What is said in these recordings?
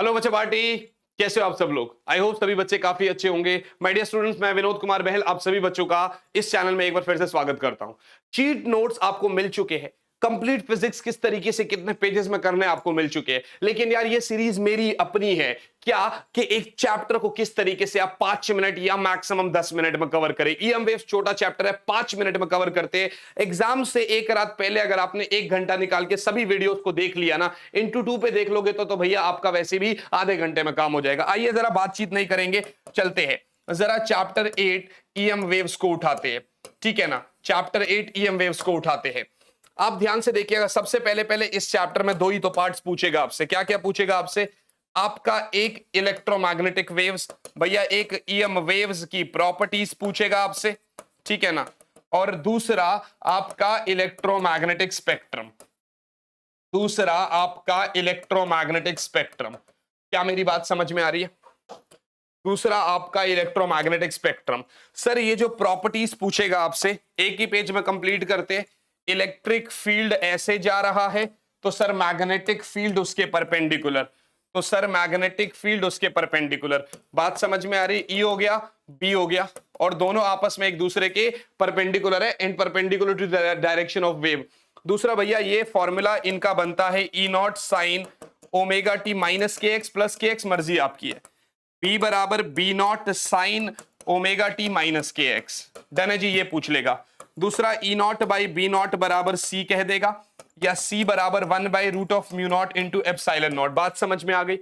Hello बच्चे party, कैसे हो आप सब लोग। आई होप सभी बच्चे काफी अच्छे होंगे। माय डियर स्टूडेंट्स, मैं विनोद कुमार बहल आप सभी बच्चों का इस चैनल में एक बार फिर से स्वागत करता हूं। चीट नोट्स आपको मिल चुके हैं। कंप्लीट फिजिक्स किस तरीके से कितने पेजेस में करने आपको मिल चुके हैं। लेकिन यार ये सीरीज मेरी अपनी है क्या कि एक चैप्टर को किस तरीके से आप 5 मिनट या मैक्सिमम 10 मिनट में कवर करें। ईएम वेव्स छोटा चैप्टर है, 5 मिनट में कवर करते हैं। एग्जाम से एक रात पहले अगर आपने 1 घंटा निकाल के सभी वीडियोस को देख लिया ना, इंटू 2 पे देख लोगे तो भैया आपका वैसे भी आधे घंटे में काम हो जाएगा। आइए जरा बातचीत नहीं करेंगे, चलते हैं जरा चैप्टर 8 ईएम वेव्स को उठाते हैं। ठीक है ना, चैप्टर 8 ईएम वेव्स को उठाते हैं। आप ध्यान से देखिएगा, सबसे पहले इस चैप्टर में दो ही तो पार्ट्स पूछेगा आपसे। क्या क्या पूछेगा आपसे? आपका एक इलेक्ट्रोमैग्नेटिक वेव्स, भैया एक ईएम वेव्स की प्रॉपर्टीज पूछेगा आपसे, ठीक है ना, और दूसरा आपका इलेक्ट्रोमैग्नेटिक स्पेक्ट्रम। दूसरा आपका इलेक्ट्रोमैग्नेटिक स्पेक्ट्रम। क्या मेरी बात समझ में आ रही है? दूसरा आपका इलेक्ट्रोमैग्नेटिक स्पेक्ट्रम। सर ये जो प्रॉपर्टीज पूछेगा आपसे, एक ही पेज में कंप्लीट करते हैं। इलेक्ट्रिक फील्ड ऐसे जा रहा है तो सर मैग्नेटिक फील्ड उसके परपेंडिकुलर, तो सर मैग्नेटिक फील्ड उसके परपेंडिकुलर। बात समझ में आ रही? ई हो गया, बी हो गया, और दोनों आपस में एक दूसरे के परपेंडिकुलर है, in perpendicular to direction of wave. दूसरा भैया ये फॉर्मूला इनका बनता है E naught sine omega T minus K X plus K X, मर्जी आपकी है। बी बराबर B naught sine omega T minus K X, done है जी, ये पूछ लेगा। दूसरा E naught by B naught बराबर सी कह देगा, या सी बराबर 1 by root of mu naught into epsilon naught. बात समझ में आ गई?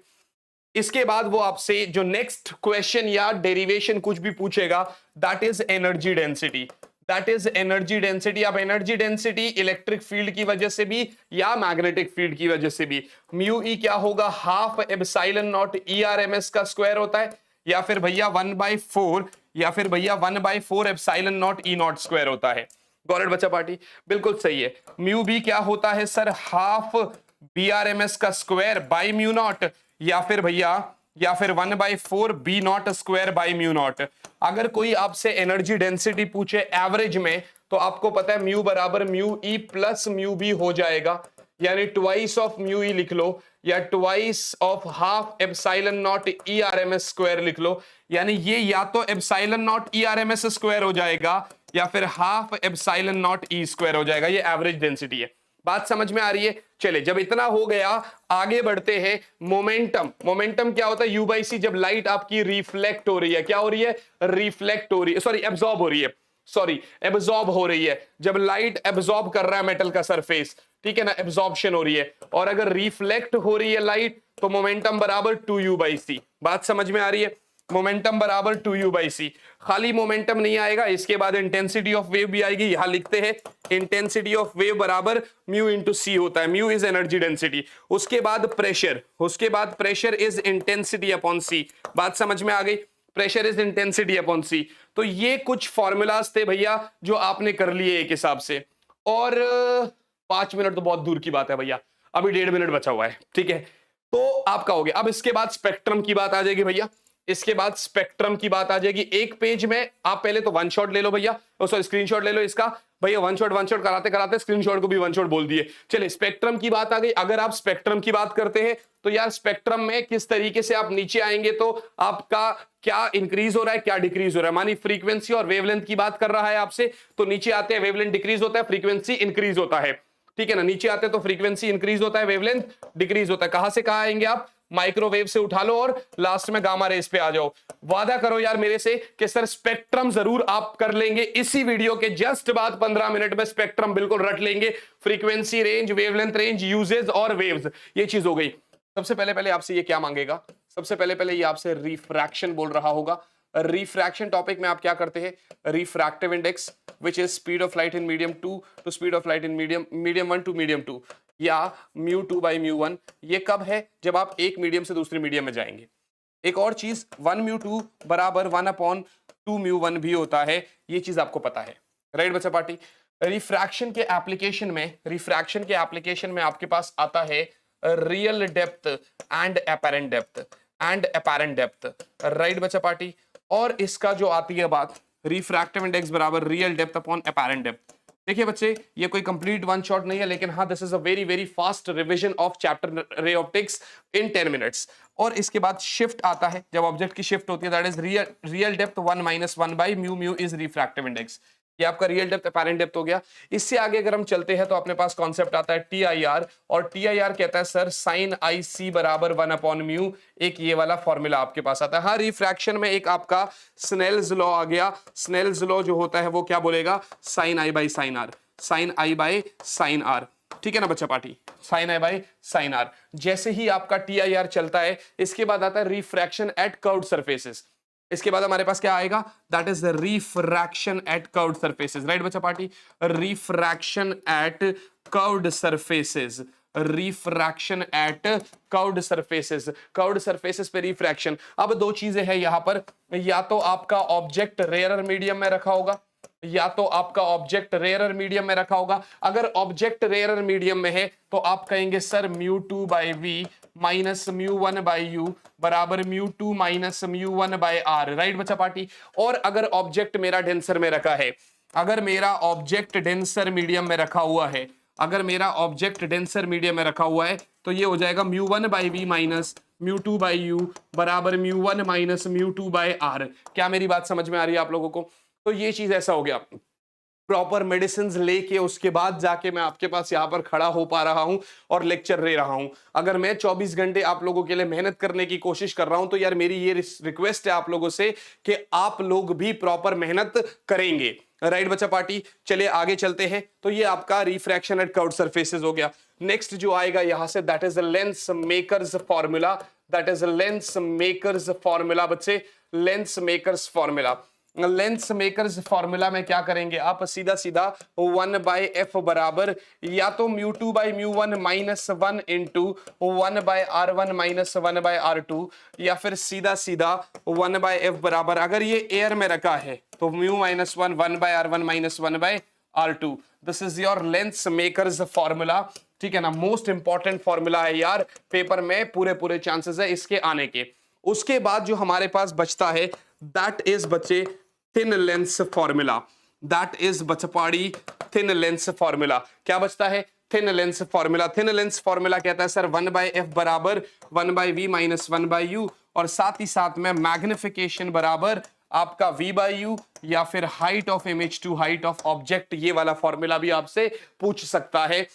इसके बाद वो आपसे जो नेक्स्ट क्वेश्चन या डेरिवेशन कुछ भी पूछेगा, that is energy density. That is energy density. अब एनर्जी डेंसिटी इलेक्ट्रिक फील्ड की वजह से भी या मैग्नेटिक फील्ड की वजह से भी, म्यू ई क्या होगा? Half epsilon naught E R M S का स्क्वायर होता है, या फिर भैया 1/4, या फिर भैया 1/4 epsilon naught E naught square होता है। गॉट इट बच्चा पार्टी? बिल्कुल सही है। म्यू बी क्या होता है sir? Half B R M S का स्क्वायर बाई म्यू नॉट, या फिर भैया 1/4 B naught square by mu naught. अगर कोई आपसे एनर्जी डेंसिटी पूछे एवरेज में, तो आपको पता है म्यू बराबर mu E plus mu B हो जाएगा, यानी ट्वाइस ऑफ म्यू ई लिख लो, या twice of half epsilon naught E R M S square लिख लो। यानी ये या तो epsilon naught E R M S square हो जाएगा, या फिर half epsilon naught E square हो जाएगा। ये एवरेज डेंसिटी है। बात समझ में आ रही है? चले, जब इतना हो गया आगे बढ़ते हैं। मोमेंटम। मोमेंटम क्या होता है? यू बाई सी। जब लाइट आपकी रिफ्लेक्ट हो रही है, क्या हो रही है? रिफ्लेक्ट हो रही है, सॉरी एब्जॉर्ब हो रही है, सॉरी एब्जॉर्ब हो रही है। जब लाइट एब्जॉर्ब कर रहा है मेटल का सरफेस, ठीक है ना, एब्जॉर्प्शन हो रही है। और अगर रिफ्लेक्ट हो रही है लाइट, तो मोमेंटम बराबर 2u बाई सी। बात समझ में आ रही है? मोमेंटम बराबर 2u बाई सी। खाली मोमेंटम नहीं आएगा, इसके बाद इंटेंसिटी ऑफ वेव भी आएगी। यहां लिखते हैं इंटेंसिटी ऑफ वेव बराबर म्यू इंटू सी होता है। Mu is energy density. उसके बाद प्रेशर, उसके बाद प्रेशर इज इंटेंसिटी अपॉन सी। बात समझ में आ गई? प्रेशर इज इंटेंसिटी अपॉन सी। तो ये कुछ फॉर्मूलाज थे भैया जो आपने कर लिए एक हिसाब से। और 5 मिनट तो बहुत दूर की बात है भैया, अभी 1.5 मिनट बचा हुआ है, ठीक है। तो आपका हो गया। अब इसके बाद स्पेक्ट्रम की बात आ जाएगी भैया। इसके बाद स्पेक्ट्रम की बात आ जाएगी। एक पेज में आप पहले तो वन शॉट ले लो भैया, सॉरी स्क्रीनशॉट ले लो इसका भैया। वन शॉट कराते कराते स्क्रीनशॉट को भी वन शॉट बोल दिए। चलिए स्पेक्ट्रम की बात आ गई। अगर आप स्पेक्ट्रम की बात करते हैं तो यार स्पेक्ट्रम में किस तरीके से आप नीचे आएंगे तो आपका क्या इंक्रीज हो रहा है, क्या डिक्रीज हो रहा है। मानी फ्रीक्वेंसी और वेवलेंथ की बात कर रहा है आपसे, तो नीचे आते हैं वेवलेंथ डिक्रीज होता है, फ्रीक्वेंसी इंक्रीज होता है, ठीक है ना। नीचे आते हैं तो फ्रीक्वेंसी इंक्रीज होता है, वेवलेंथ डिक्रीज होता है। कहां से कहां आएंगे आप? माइक्रोवेव से उठा लो और लास्ट में गामा रेस पे आ जाओ। वादा करो यार मेरे से कि सर स्पेक्ट्रम जरूर आप कर लेंगे। इसी वीडियो के जस्ट बाद 15 मिनट में स्पेक्ट्रम बिल्कुल रट लेंगे। Frequency range, wavelength range, usages और वेव्स, ये चीज हो गई। सबसे पहले आपसे ये क्या मांगेगा? सबसे पहले ये आपसे रिफ्रैक्शन बोल रहा होगा। रिफ्रैक्शन टॉपिक में आप क्या करते हैं? Refractive index which is speed of light in medium 2 to speed of light in medium 1 to medium 2, या म्यू 2 बाई म्यू 1। ये कब है? जब आप एक मीडियम से दूसरे मीडियम में जाएंगे। एक और चीज 1 म्यू 2 बराबर 1/2 म्यू 1 भी होता है, ये चीज आपको पता है, राइट बच्चा पार्टी? रिफ्रैक्शन के एप्लीकेशन में आपके पास आता है real depth and apparent depth, right बच्चा पार्टी? और इसका जो आती है बात, रिफ्रैक्टिव इंडेक्स बराबर real depth upon apparent depth. देखिए बच्चे, ये कोई कंप्लीट वन शॉट नहीं है, लेकिन हाँ this is a very very fast revision of chapter ray optics in 10 minutes. और इसके बाद शिफ्ट आता है, जब ऑब्जेक्ट की शिफ्ट होती है, that is real depth 1 minus 1 by mu, mu is refractive index. ये आपका रियल डेप्थ अपैरेंट डेप्थ हो गया। इससे आगे अगर हम चलते हैं तो अपने पास कॉन्सेप्ट आता है टीआईआर, और टीआईआर कहता है सर साइन आई सी बराबर 1 अपॉन म्यू, एक ये वाला फॉर्मूला आपके पास आता है। हाँ, रिफ्रैक्शन में एक आपका स्नेल्स लॉ आ गया। स्नेल्स लॉ जो होता है वो क्या बोलेगा, sine I by sine R, sine I by sine R, ठीक है ना बच्चा party, sine I by sine R. जैसे ही आपका टीआईआर चलता है, इसके बाद आता है रिफ्रैक्शन एट कर्व्ड सरफेसेस। इसके बाद हमारे पास क्या आएगा, that is the refraction at curved surfaces, right बच्चा party, refraction at curved surfaces, refraction at curved surfaces, curved surfaces पे रिफ्रैक्शन। अब दो चीजें हैं यहां पर, या तो आपका ऑब्जेक्ट रेयरर मीडियम में रखा होगा, या तो आपका ऑब्जेक्ट रेयरर मीडियम में रखा होगा। अगर ऑब्जेक्ट रेयरर मीडियम में है तो आप कहेंगे sir mu two by V minus mu one by U बराबर mu two minus mu one by R, right बच्चा पार्टी। और अगर ऑब्जेक्ट मेरा डेंसर में रखा है, अगर मेरा ऑब्जेक्ट डेंसर मीडियम में रखा हुआ है, अगर मेरा ऑब्जेक्ट डेंसर मीडियम में रखा हुआ है, तो ये हो जाएगा mu one by V minus mu two by U बराबर mu one minus mu two by R. क्या मेरी बात समझ में आ रही है आप लोगों को? तो ये चीज ऐसा हो गया, प्रॉपर मेडिसिन लेके उसके बाद जाके मैं आपके पास यहाँ पर खड़ा हो पा रहा हूं और लेक्चर दे रहा हूं। अगर मैं 24 घंटे आप लोगों के लिए मेहनत करने की कोशिश कर रहा हूं तो यार मेरी ये रिक्वेस्ट है आप लोगों से कि आप लोग भी प्रॉपर मेहनत करेंगे, राइट बच्चा पार्टी। चलिए आगे चलते हैं। तो ये आपका रिफ्रैक्शन एट कर्व्ड सरफेसेस हो गया। नेक्स्ट जो आएगा यहां से, that is lens makers formula, that is lens makers formula बच्चे, lens makers formula. Lens makers formula में क्या करेंगे आप, सीधा सीधा 1 बाई एफ बराबर या तो mu two by mu one minus 1 into 1 by R one minus 1 by R two, या फिर सीधा सीधा 1 बाई एफ बराबर, अगर ये एयर में रखा है तो mu minus 1 1 by R one minus 1 by R two. This is your lens makers formula, ठीक है ना। मोस्ट इंपॉर्टेंट फॉर्मूला है यार, पेपर में पूरे पूरे चांसेस है इसके आने के। उसके बाद जो हमारे पास बचता है दैट इज बच्चे thin lens formula, that is बचपाड़ी थिन लेंस फॉर्मूला। क्या बचता है, thin lens formula. Thin lens formula कहता है सर 1 बाई एफ बराबर 1 by V minus 1 by U, और साथ ही साथ में मैग्निफिकेशन बराबर आपका v बाई यू, या फिर height of image to height of object. ये वाला फॉर्मूला भी आपसे पूछ सकता है।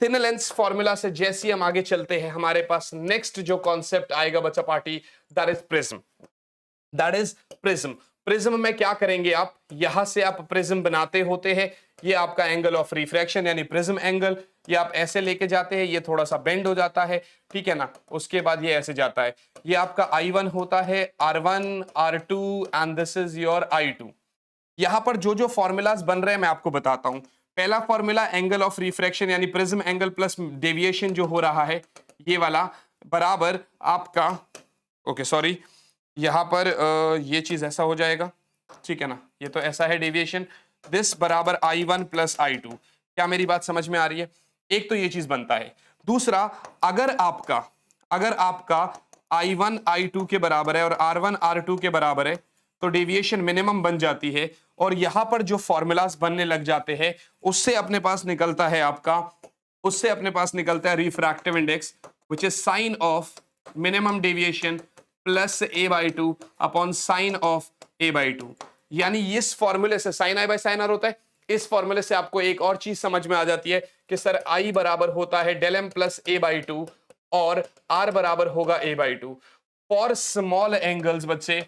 थिन लेंस फॉर्मूला से जैसे ही हम आगे चलते हैं, हमारे पास नेक्स्ट जो कॉन्सेप्ट आएगा बच्चा party, that is prism, that is prism. Prism में क्या करेंगे आप, यहां से आप प्रिज्म बनाते होते हैं, ये आपका एंगल ऑफ रिफ्रैक्शन यानी प्रिज्म एंगल, ये आप ऐसे लेके जाते हैं, ये थोड़ा सा बेंड हो जाता है, ठीक है ना। उसके बाद ये ऐसे जाता है, ये आपका I1 होता है, R1 R2 and this is your I2। यहां पर जो जो फॉर्मूलाज बन रहे हैं मैं आपको बताता हूं। पहला फॉर्मूला एंगल ऑफ रिफ्रैक्शन यानी प्रिज्म एंगल प्लस डेविएशन जो हो रहा है ये वाला बराबर आपका, ओके सॉरी, यहां पर ये चीज ऐसा हो जाएगा, ठीक है ना, ये तो ऐसा है डेविएशन, दिस बराबर I1 प्लस I2। क्या मेरी बात समझ में आ रही है? एक तो ये चीज बनता है। दूसरा, अगर आपका I1 I2 के बराबर है और R1 R2 के बराबर है तो डेविएशन मिनिमम बन जाती है, और यहां पर जो फॉर्मूलाज बनने लग जाते हैं उससे अपने पास निकलता है refractive index which is sine of minimum deviation plus a by two upon sine of a by two. यानी इस फॉर्मूले से sine i by sine R होता है। इस फॉर्मूले से आपको एक और चीज समझ में आ जाती है कि सर i बराबर होता है del m plus a by two और r बराबर होगा a बाई टू। फॉर स्मॉल एंगल्स बच्चे,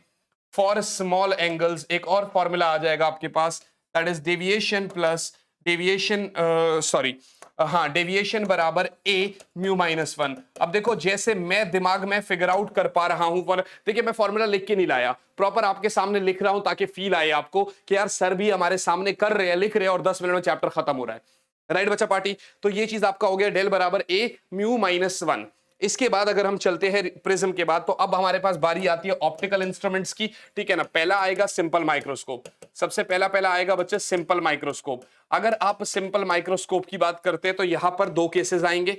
फॉर स्मॉल एंगल्स एक और फॉर्मूला आ जाएगा आपके पास, that is deviation plus deviation बराबर a म्यू माइनस 1। अब देखो जैसे मैं दिमाग में फिगर आउट कर पा रहा हूं, देखिए मैं फॉर्मूला लिख के नहीं लाया, प्रॉपर आपके सामने लिख रहा हूं ताकि फील आए आपको कि यार सर भी हमारे सामने कर रहे हैं, लिख रहे हैं और 10 मिनट में चैप्टर खत्म हो रहा है, राइट बच्चा पार्टी। तो ये चीज आपका हो गया डेल बराबर a म्यू माइनस 1। इसके बाद अगर हम चलते हैं प्रिज्म के बाद, तो अब हमारे पास बारी आती है ऑप्टिकल इंस्ट्रूमेंट्स की, ठीक है ना। पहला आएगा सिंपल माइक्रोस्कोप, सबसे पहला आएगा बच्चे सिंपल माइक्रोस्कोप। अगर आप सिंपल माइक्रोस्कोप की बात करते हैं तो यहां पर दो केसेस आएंगे,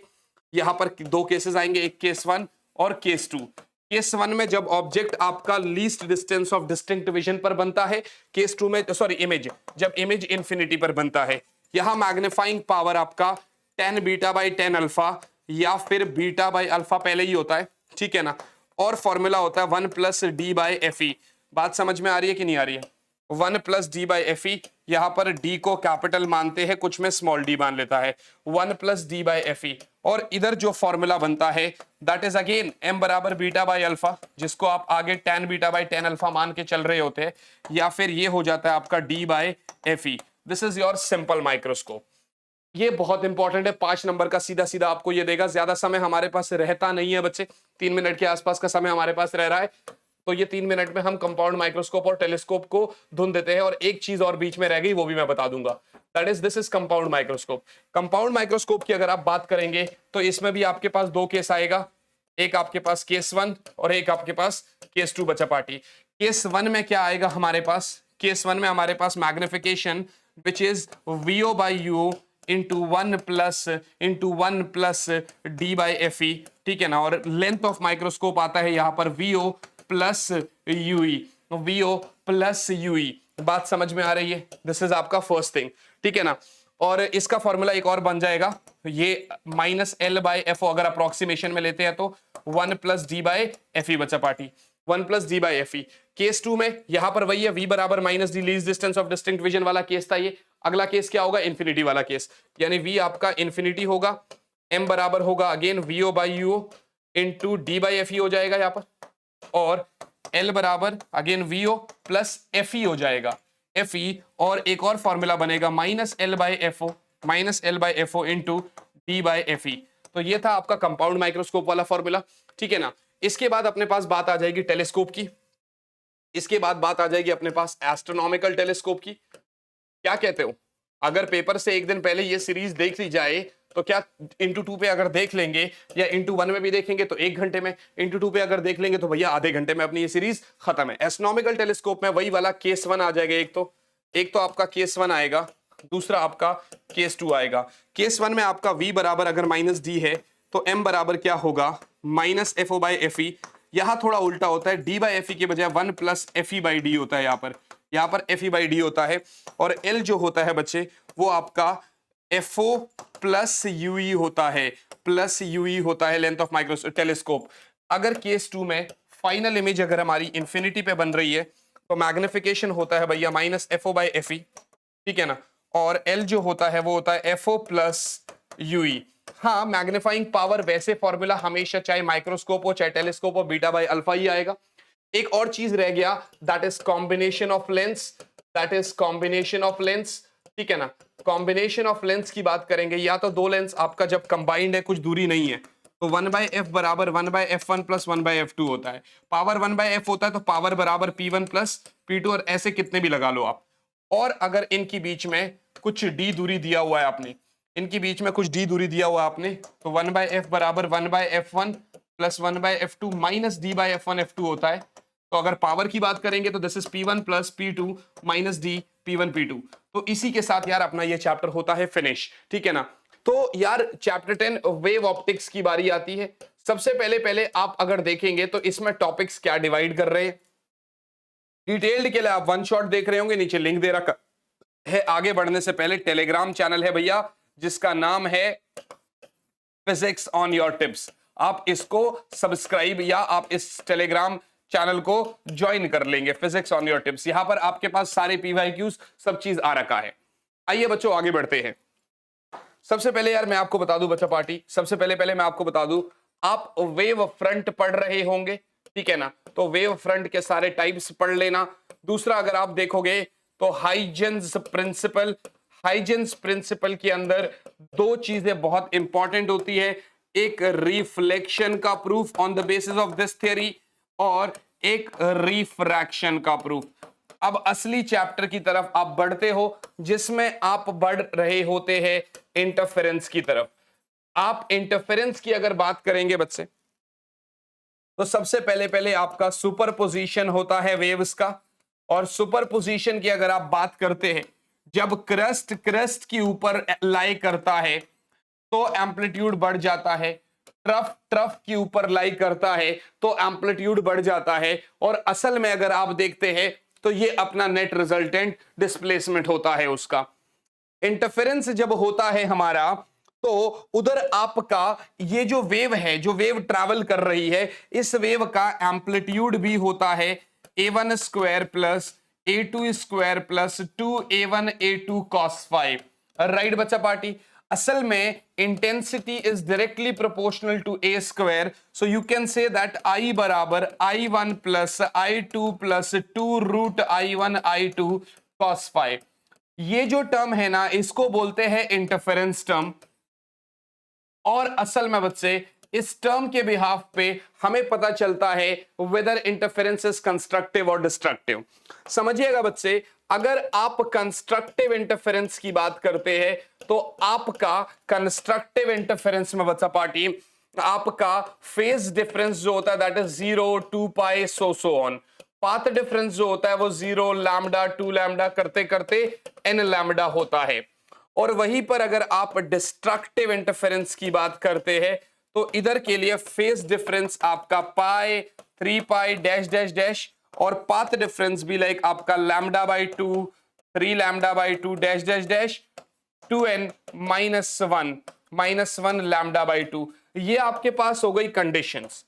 एक केस 1 और केस 2। केस 1 में जब ऑब्जेक्ट आपका least distance of distinct vision पर बनता है, केस 2 में इमेज जब इमेज इंफिनिटी पर बनता है। यहां मैग्नीफाइंग पावर आपका 10 बीटा बाई 10 अल्फा या फिर बीटा बाई अल्फा पहले ही होता है, ठीक है ना, और फॉर्मूला होता है 1 प्लस डी बाई एफ ई। बात समझ में आ रही है कि नहीं आ रही है? 1 plus D by F E, यहां पर डी को कैपिटल मानते हैं, कुछ में स्मॉल डी मान लेता है, 1 plus D by F E. और इधर जो फॉर्मूला बनता है दैट इज अगेन एम बराबर बीटा बाई अल्फा, जिसको आप आगे 10 बीटा बाई 10 अल्फा मान के चल रहे होते हैं, या फिर ये हो जाता है आपका D by F E. This is your simple microscope. ये बहुत इंपॉर्टेंट है, 5 नंबर का सीधा सीधा आपको ये देगा। ज्यादा समय हमारे पास रहता नहीं है बच्चे, 3 मिनट के आसपास का समय हमारे पास रह रहा है, तो ये 3 मिनट में हम कंपाउंड माइक्रोस्कोप और टेलीस्कोप को धुन देते हैं। और एक चीज और बीच में रह गई, वो भी मैं बता दूंगा, that is this is compound microscope. Compound microscope की अगर आप बात करेंगे तो इसमें भी आपके पास 2 केस आएगा, एक आपके पास केस 1 और एक आपके पास केस 2 बच्चा पार्टी। केस 1 में क्या आएगा हमारे पास? केस 1 में हमारे पास magnification which is V O by U into 1 plus D by F E, ठीक है ना, और लेंथ ऑफ माइक्रोस्कोप आता है यहां पर VO plus UE, VO plus UE. बात समझ में आ रही है? दिस इज आपका फर्स्ट थिंग, ठीक है ना। और इसका फॉर्मूला एक और बन जाएगा, ये माइनस एल बाई एफ, अगर अप्रोक्सीमेशन में लेते हैं तो 1 plus D by F E बच्चा party, 1 plus D by F E. Case 2 में यहां पर वही है, v बराबर minus D, least distance of distinct vision वाला केस था ये। अगला केस क्या होगा? इन्फिनिटी वाला केस, यानी v आपका इन्फिनिटी होगा, m बराबर होगा again VO by U into D by F E हो जाएगा यहाँ पर, और l बराबर again VO plus F E हो जाएगा, एफ ई। और एक और फॉर्मूला बनेगा minus L by F O into D by F E. तो ये था आपका कंपाउंड माइक्रोस्कोप वाला फॉर्मूला, ठीक है ना। इसके बाद अपने पास बात आ जाएगी टेलीस्कोप की, इसके बाद बात आ जाएगी अपने पास एस्ट्रोनॉमिकल टेलीस्कोप की। क्या कहते हो? अगर पेपर से एक दिन पहले ये सीरीज देख ली जाए तो क्या इंटू 2 पे अगर देख लेंगे, या इंटू 1 में भी देखेंगे तो 1 घंटे में, इंटू 2 पे अगर देख लेंगे तो भैया आधे घंटे में अपनी ये सीरीज खत्म है। एस्ट्रोनॉमिकल टेलीस्कोप में वही वाला केस 1 आ जाएगा, एक तो आपका केस 1 आएगा, दूसरा आपका केस 2 आएगा। केस 1 में आपका v बराबर अगर माइनस डी है तो m बराबर क्या होगा? Minus F O by F E. यहां थोड़ा उल्टा होता है, डी बाई एफ ई के बजाय 1 plus F E by D होता है, यहाँ पर एफ ई बाई डी होता है। और एल जो होता है बच्चे वो आपका एफ ओ प्लस यूई होता है, प्लस यूई होता है लेंथ ऑफ माइक्रो टेलीस्कोप। अगर केस 2 में फाइनल इमेज अगर हमारी इंफिनिटी पे बन रही है तो मैग्निफिकेशन होता है भैया minus F O by F E, ठीक है ना, और एल जो होता है वो होता है एफ ओ प्लस यूई। हाँ, मैग्नीफाइंग पावर वैसे फॉर्मूला हमेशा चाहे माइक्रोस्कोप हो चाहे टेलीस्कोप हो बीटा बाई अल्फा ही आएगा। एक और चीज रह गया, that is combination of lens, ठीक है ना। कॉम्बिनेशन ऑफ लेंस की बात करेंगे, या तो 2 लेंस आपका जब कंबाइंड है, कुछ दूरी नहीं है, तो 1 बाई एफ बराबर 1 by F one plus 1 by F two होता है। पावर 1 बाई एफ होता है तो पावर बराबर P1 प्लस P2, और ऐसे कितने भी लगा लो आप। और अगर इनकी बीच में कुछ डी दूरी दिया हुआ है आपने, तो 1 बाई एफ बराबर 1 by F one plus 1 by F two minus D by F one F two होता है। तो अगर पावर की बात करेंगे तो this is P1 plus P2 minus D P1 P2। तो इसी के साथ यार अपना ये चैप्टर होता है फिनिश, ठीक है ना। तो यार चैप्टर 10 वेव ऑप्टिक्स की बारी आती है। सबसे पहले आप अगर देखेंगे तो इसमें टॉपिक्स क्या डिवाइड कर रहे हैं, डिटेल्ड के लिए आप वन शॉट देख रहे होंगे, नीचे लिंक दे रखा है। आगे बढ़ने से पहले टेलीग्राम चैनल है भैया जिसका नाम है फिजिक्स ऑन योर टिप्स, आप इसको सब्सक्राइब या आप इस टेलीग्राम चैनल को ज्वाइन कर लेंगे, फिजिक्स ऑन योर टिप्स। यहां पर आपके पास सारे पीवाईक्यूज सब चीज आ रखा है। आइए बच्चों आगे बढ़ते हैं। सबसे पहले यार मैं आपको बता दूं बच्चा पार्टी, सबसे पहले मैं आपको बता दूं, आप वेव फ्रंट पढ़ रहे होंगे, ठीक है ना, तो वेव फ्रंट के सारे टाइप्स पढ़ लेना। दूसरा अगर आप देखोगे तो हाइजेंस प्रिंसिपल के अंदर 2 चीजें बहुत इंपॉर्टेंट होती है, एक रिफ्लेक्शन का proof on the basis of this theory और एक रिफ्रैक्शन का प्रूफ। अब असली चैप्टर की तरफ आप बढ़ते हो जिसमें आप बढ़ रहे होते हैं इंटरफेरेंस की तरफ। आप इंटरफेरेंस की अगर बात करेंगे बच्चे तो सबसे पहले आपका सुपरपोजिशन होता है वेव्स का, और सुपरपोजिशन की अगर आप बात करते हैं, जब क्रस्ट के ऊपर लाई करता है तो एम्पलीट्यूड बढ़ जाता है, ट्रफ के ऊपर लाई करता है तो एम्पलीट्यूड बढ़ जाता है, और असल में अगर आप देखते हैं तो ये अपना नेट रिजल्टेंट डिस्प्लेसमेंट होता है उसका। इंटरफेरेंस जब होता है हमारा, तो उधर आपका ये जो वेव है, जो वेव ट्रैवल कर रही है, इस वेव का एम्पलीट्यूड भी होता है a1 square plus a2 square plus 2a1 a2 cos five. Right बच्चा पार्टी, असल में intensity is directly proportional to a square, so you can say that I बराबर I1 plus I2 plus 2 root I1 I2 cos five. ये जो term है ना, इसको बोलते हैं इंटरफेरेंस टर्म। और असल में बच्चे इस टर्म के बिहाफ पे हमें पता चलता है वेदर इंटरफेरेंस इज कंस्ट्रक्टिव और डिस्ट्रक्टिव। समझिएगा बच्चे, अगर आप कंस्ट्रक्टिव इंटरफेरेंस की बात करते हैं तो आपका कंस्ट्रक्टिव इंटरफेरेंस में बच्चा पार्टी आपका फेज डिफरेंस जो होता है that is 0 2 pi so on. Path difference जो होता है वो 0 लैम्डा 2 लैम्डा करते करते n लैम्डा होता है। और वहीं पर अगर आप डिस्ट्रक्टिव इंटरफेरेंस की बात करते हैं तो इधर के लिए फेज डिफरेंस आपका पाई 3 पाई डैश डैश डैश, और पाथ डिफरेंस भी लाइक आपका lambda by 2 3 lambda by 2 dash dash dash 2n minus one lambda by 2। ये आपके पास हो गई कंडीशंस।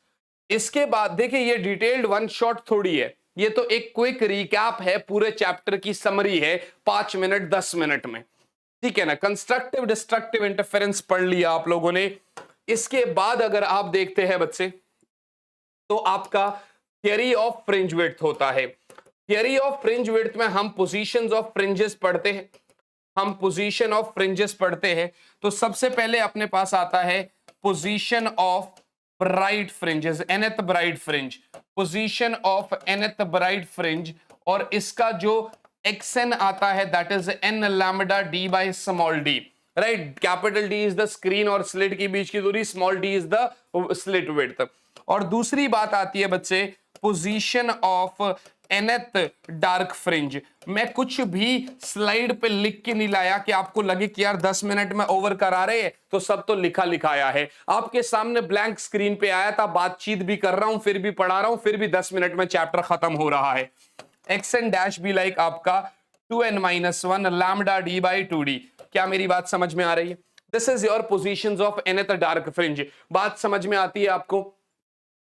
इसके बाद देखिए, ये डिटेल्ड वन शॉट थोड़ी है, ये तो एक क्विक रिकैप है, पूरे चैप्टर की समरी है 5 मिनट 10 मिनट में, ठीक है ना। कंस्ट्रक्टिव डिस्ट्रक्टिव इंटरफेरेंस पढ़ लिया आप लोगों ने। इसके बाद अगर आप देखते हैं बच्चे तो आपका थियरी ऑफ फ्रिंज विड्थ होता है। थियरी ऑफ फ्रिंज विड्थ में हम पोजीशंस ऑफ फ्रिंजेस पढ़ते हैं, हम पोजीशन ऑफ फ्रिंजेस पढ़ते हैं। तो सबसे पहले अपने पास आता है position of bright fringes, nth bright fringe, position of nth bright fringe, और इसका जो xn आता है that is n lambda d by small d, right. Capital D is the screen और स्लिट के बीच की दूरी, small d is the slit width. और दूसरी बात आती है बच्चे position of nth dark fringe. मैं कुछ भी स्लाइड पे लिख के नहीं लाया कि आपको लगे कि यार 10 मिनट में ओवर करा रहे हैं, तो सब तो लिखा लिखाया है आपके सामने, ब्लैंक स्क्रीन पे आया था, बातचीत भी कर रहा हूं, फिर भी पढ़ा रहा हूं, फिर भी 10 मिनट में चैप्टर खत्म हो रहा है। xn डैश भी लाइक आपका 2n-1 lambda d by 2d। क्या मेरी बात समझ में आ रही है? This is your positions of nth dark fringe. बात समझ में आती है आपको?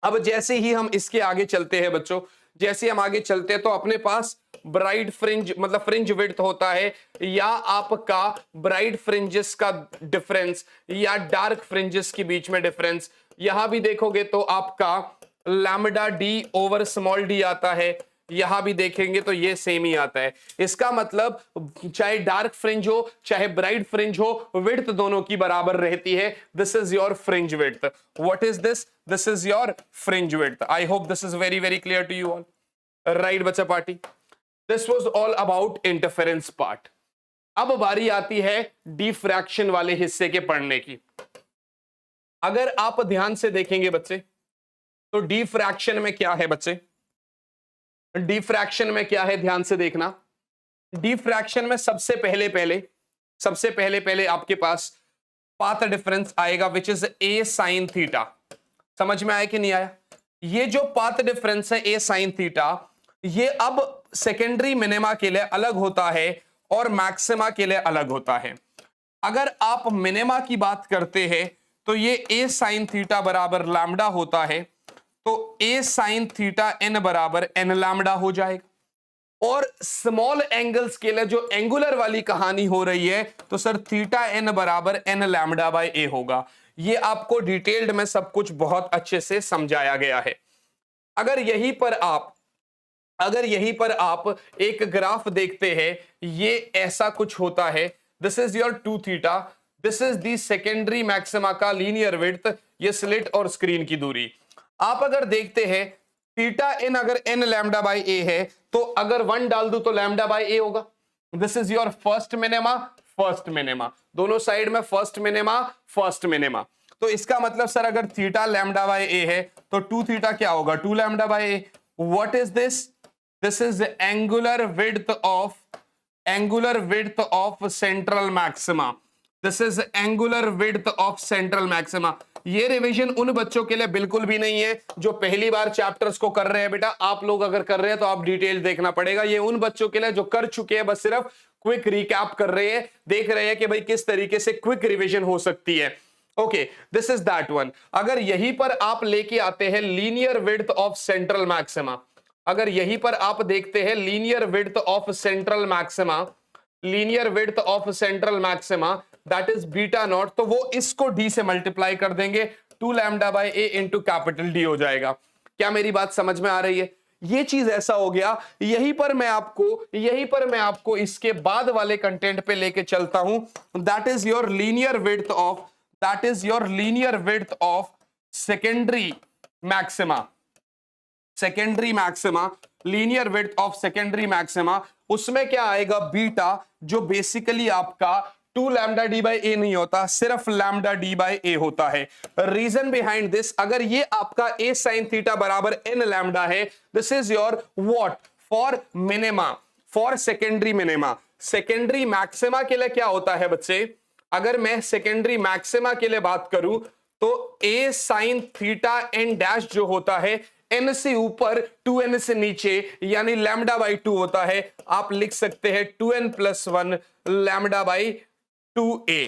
अब जैसे ही हम इसके आगे चलते हैं बच्चों, जैसे हम आगे चलते हैं तो अपने पास ब्राइट फ्रिंज मतलब फ्रिंज विड्थ होता है, या आपका ब्राइट फ्रिंजेस का डिफरेंस या डार्क फ्रिंजेस के बीच में डिफरेंस। यहां भी देखोगे तो आपका lambda D over small D आता है, यहां भी देखेंगे तो ये सेम ही आता है। इसका मतलब चाहे डार्क फ्रिंज हो चाहे ब्राइट फ्रिंज हो, विड्थ दोनों की बराबर रहती है। This is your fringe width. What is this? This is your fringe width. I hope this is very very clear to you all, right बच्चा party. This was all about interference part. अब बारी आती है diffraction वाले हिस्से के पढ़ने की। अगर आप ध्यान से देखेंगे बच्चे तो डिफ्रैक्शन में क्या है बच्चे, डिफ्रैक्शन में क्या है ध्यान से देखना। डिफ्रैक्शन में सबसे पहले आपके पास पाथ डिफरेंस आएगा which is a sin theta. समझ में आया कि नहीं आया? ये जो पाथ डिफरेंस है a sin थीटा, ये अब सेकेंडरी मिनिमा के लिए अलग होता है और मैक्सिमा के लिए अलग होता है। अगर आप मिनिमा की बात करते हैं तो ये a sin थीटा बराबर लैम्डा होता है, तो a sin थीटा n बराबर n लैम्डा हो जाएगा। और स्मॉल एंगल्स के लिए जो एंगुलर वाली कहानी हो रही है तो सर थीटा n बराबर n लैम्डा बाय a होगा। ये आपको डिटेल्ड में सब कुछ बहुत अच्छे से समझाया गया है। अगर यहीं पर आप एक ग्राफ देखते हैं, ये ऐसा कुछ होता है। This is your 2 theta, this is the secondary maxima का लीनियर विड्थ, ये स्लिट और स्क्रीन की दूरी। आप अगर देखते हैं थीटा n अगर n लैम्डा बाय a है, तो अगर 1 डाल दूं तो लैम्डा बाय a होगा। This is your first minima, दोनों साइड में फर्स्ट मिनिमा। तो इसका मतलब सर अगर थीटा लैम्डा बाय a है तो 2 थीटा क्या होगा? 2 lambda by a। What is this? This is angular width of central maxima. This is angular width of central maxima. ये रिवीजन उन बच्चों के लिए बिल्कुल भी नहीं है जो पहली बार चैप्टर्स को कर रहे हैं। बेटा आप लोग अगर कर रहे हैं तो आप डिटेल देखना पड़ेगा। ये उन बच्चों के लिए जो कर चुके हैं, बस सिर्फ क्विक रिकैप कर रहे हैं, देख रहे हैं कि भाई किस तरीके से क्विक रिवीजन हो सकती है। Okay, this is that one. अगर यहीं पर आप लेके आते हैं linear width of central maxima, अगर यहीं पर आप देखते हैं linear width of central maxima, linear width of central maxima that is beta not, तो वो इसको डी से मल्टीप्लाई कर देंगे, 2 lambda by A into capital D हो जाएगा। क्या मेरी बात समझ में आ रही है? ये चीज ऐसा हो गया। यहीं पर मैं आपको इसके बाद वाले कंटेंट पे लेके चलता हूं, that is your linear width of, that is your linear width of secondary maxima, secondary maxima, linear width of secondary maxima. उसमें क्या आएगा? बीटा, जो बेसिकली आपका 2 लैम्डा डी बाई ए नहीं होता, सिर्फ लैम्डा डी बाई ए होता है। रीजन बिहाइंड दिस, अगर ये आपका ए साइन थीटा बराबर एन लैम्डा है, this is your what? For minima, for secondary minima. Secondary maxima के लिए क्या होता है बच्चे? अगर मैं सेकेंडरी मैक्सिमा के लिए बात करूं तो ए साइन थीटा एन डैश जो होता है, एन से ऊपर 2n से नीचे यानी लैम्डा बाई 2 होता है। आप लिख सकते हैं 2n plus 1 lambda by 2a।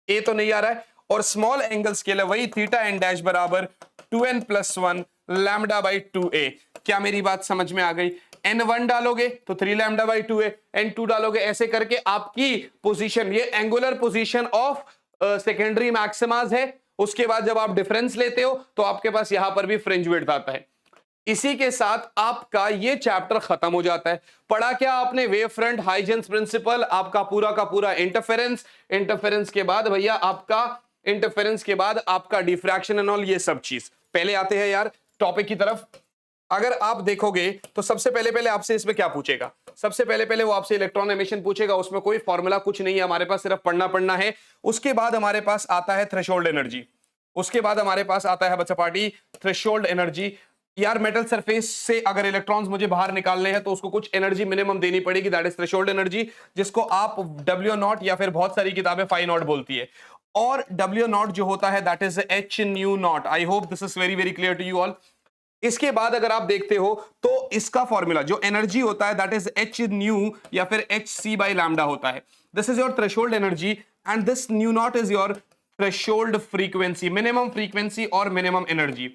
ए तो नहीं आ रहा है, और स्मॉल एंगल्स के लिए वही थीटा एन डैश बराबर 2n plus 1 lambda by 2a। क्या मेरी बात समझ में आ गई? n1 डालोगे तो 3 लैम्डा बाई 2a, n2 डालोगे, ऐसे करके आपकी पोजीशन, ये एंगुलर पोजीशन ऑफ सेकेंडरी मैक्सिमाज है। उसके बाद जब आप डिफरेंस लेते हो तो आपके पास यहां पर भी फ्रिंज विड्थ आता है। इसी के साथ आपका ये चैप्टर खत्म हो जाता है। पढ़ा क्या आपने? वेव फ्रंट, हाइजेंस प्रिंसिपल, आपका पूरा का पूरा इंटरफेरेंस, इंटरफेरेंस के बाद भैया आपका, इंटरफेरेंस के बाद आपका डिफ्रैक्शन एंड ऑल, ये सब चीज। पहले आते हैं यार टॉपिक की तरफ। अगर आप देखोगे तो सबसे पहले आपसे इसमें क्या पूछेगा? सबसे पहले वो आपसे इलेक्ट्रॉन एमिशन पूछेगा। उसमें कोई फॉर्मूला कुछ नहीं है हमारे पास, सिर्फ पढ़ना है। उसके बाद हमारे पास आता है थ्रेशोल्ड एनर्जी, उसके बाद हमारे पास आता है बच्चा पार्टी थ्रेशोल्ड एनर्जी। यार मेटल सरफेस से अगर इलेक्ट्रॉन्स मुझे बाहर निकालने हैं तो उसको कुछ एनर्जी मिनिमम देनी पड़ेगी, दैट इज थ्रेशोल्ड एनर्जी, जिसको आप W0 या फिर बहुत सारी किताबें फाई नॉट बोलती है। और W0 जो होता है that is H nu naught. I hope this is very very clear to you all. इसके बाद अगर आप देखते हो तो इसका फॉर्मूला जो एनर्जी होता है दैट इज H न्यू या फिर HC बाई लैम्डा होता है। This is your threshold energy and this new not is your threshold frequency, minimum frequency और मिनिमम एनर्जी।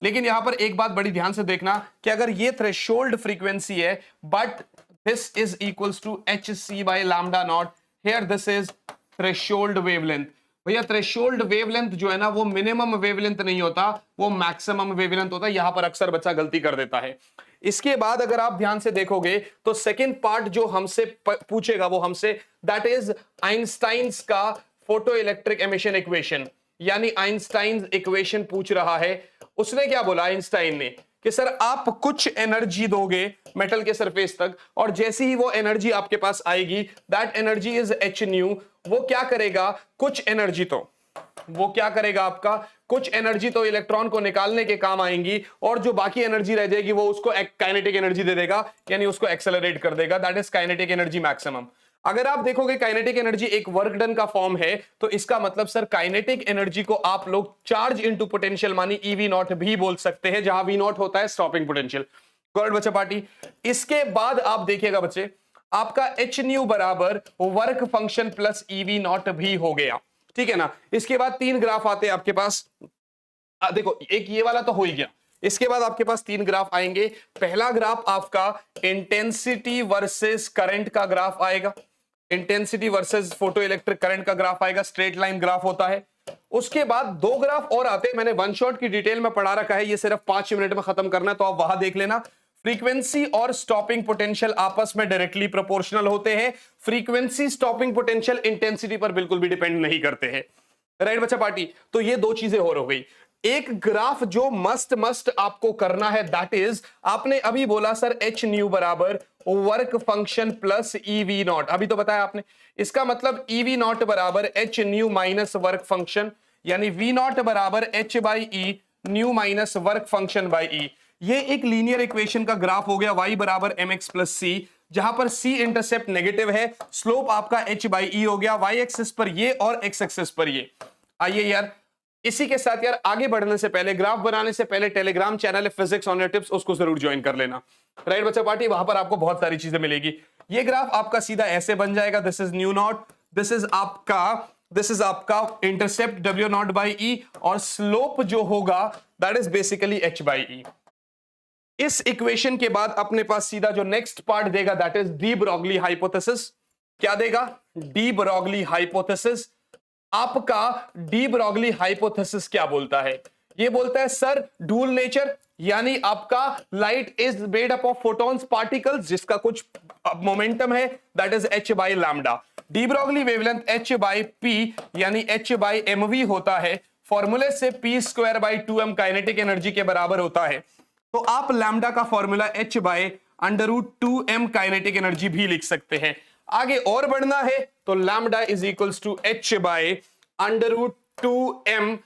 लेकिन यहां पर एक बात बड़ी ध्यान से देखना कि अगर ये थ्रेशोल्ड फ्रीक्वेंसी है but this is equals to HC by lambda naught, here this is threshold wavelength. भैया थ्रेशोल्ड वेवलेंथ जो है ना वो मिनिमम वेवलेंथ नहीं होता, वो मैक्सिमम वेवलेंथ होता है। यहां पर अक्सर बच्चा गलती कर देता है। इसके बाद अगर आप ध्यान से देखोगे तो सेकंड पार्ट जो हमसे पूछेगा वो हमसे दैट इज आइंस्टाइन्स का फोटो इलेक्ट्रिक एमिशन इक्वेशन, यानी आइंस्टाइन इक्वेशन पूछ रहा है। उसने क्या बोला आइंस्टाइन ने कि सर आप कुछ एनर्जी दोगे मेटल के सरफेस तक और जैसे ही वो एनर्जी आपके पास आएगी that energy is H new. वो क्या करेगा? कुछ एनर्जी तो वो क्या करेगा आपका? कुछ एनर्जी तो इलेक्ट्रॉन को निकालने के काम आएंगी और जो बाकी एनर्जी रह जाएगी वो उसको काइनेटिक एनर्जी दे देगा, यानी उसको एक्सेलरेट कर देगा, that is kinetic energy maximum. अगर आप देखोगे काइनेटिक एनर्जी एक वर्क डन का फॉर्म है तो इसका मतलब सर काइनेटिक एनर्जी को आप लोग चार्ज इनटू पोटेंशियल मानी EV0 भी बोल सकते हैं, जहां V0 होता है स्टॉपिंग पोटेंशियल। करेक्ट बच्चा पार्टी। इसके बाद आप देखिएगा बच्चे आपका H न्यू बराबर वर्क फंक्शन प्लस EV0 भी हो गया, ठीक है ना। इसके बाद 3 ग्राफ आते हैं आपके पास। देखो एक ये वाला तो हो ही गया। इसके बाद आपके पास 3 ग्राफ आएंगे। पहला ग्राफ आपका इंटेंसिटी वर्सेस करंट का ग्राफ आएगा, intensity versus photo electric current का ग्राफ आएगा, स्ट्रेट लाइन ग्राफ होता है। उसके बाद 2 ग्राफ और आते हैं, मैंने वन शॉट की डिटेल में पढ़ा रखा है, ये सिर्फ 5 मिनट में खत्म करना है तो आप वहां देख लेना। फ्रीक्वेंसी और स्टॉपिंग पोटेंशियल आपस में डायरेक्टली प्रोपोर्शनल होते हैं। फ्रीक्वेंसी स्टॉपिंग पोटेंशियल इंटेंसिटी पर बिल्कुल भी डिपेंड नहीं करते हैं। राइट बच्चा पार्टी। तो ये 2 चीजें और हो गई। एक ग्राफ जो मस्ट आपको करना है दैट इज, आपने अभी बोला सर H न्यू बराबर वर्क फंक्शन प्लस EV0, अभी तो बताया आपने। इसका मतलब EV0 बराबर H new minus work function, यानी V0 बराबर H by E new minus work function by E। ये एक लीनियर इक्वेशन का ग्राफ हो गया y बराबर mx प्लस c, जहां पर c इंटरसेप्ट नेगेटिव है, स्लोप आपका h बाई e हो गया, y एक्सिस पर ये और x एक्सिस पर ये। आइए यार इसी के साथ यार आगे बढ़ने से पहले, ग्राफ बनाने से पहले टेलीग्राम चैनल है फिजिक्स ऑन योर टिप्स, उसको जरूर ज्वाइन कर लेना। राइट बच्चा पार्टी, वहां पर आपको बहुत सारी चीजें मिलेगी। ये ग्राफ आपका सीधा ऐसे बन जाएगा, this is nu naught, this is आपका intercept W naught by E, और स्लोप जो होगा that is basically H by E. इस इक्वेशन के बाद अपने पास सीधा जो नेक्स्ट पार्ट देगा that is de Broglie hypothesis. क्या देगा? De Broglie hypothesis. आपका डी ब्रॉगली हाइपोथेसिस क्या बोलता है? ये बोलता है सर डूल नेचर, यानी आपका light is made up of photons particles जिसका कुछ मोमेंटम है, that is H by lambda. De Broglie wavelength H by P यानी H बाई mv होता है। फॉर्मूले से p square by 2m kinetic energy के बराबर होता है। तो आप लैम्डा का formula H by √2m kinetic energy भी लिख सकते हैं। आगे और बढ़ना है तो lambda is equals to H by √2m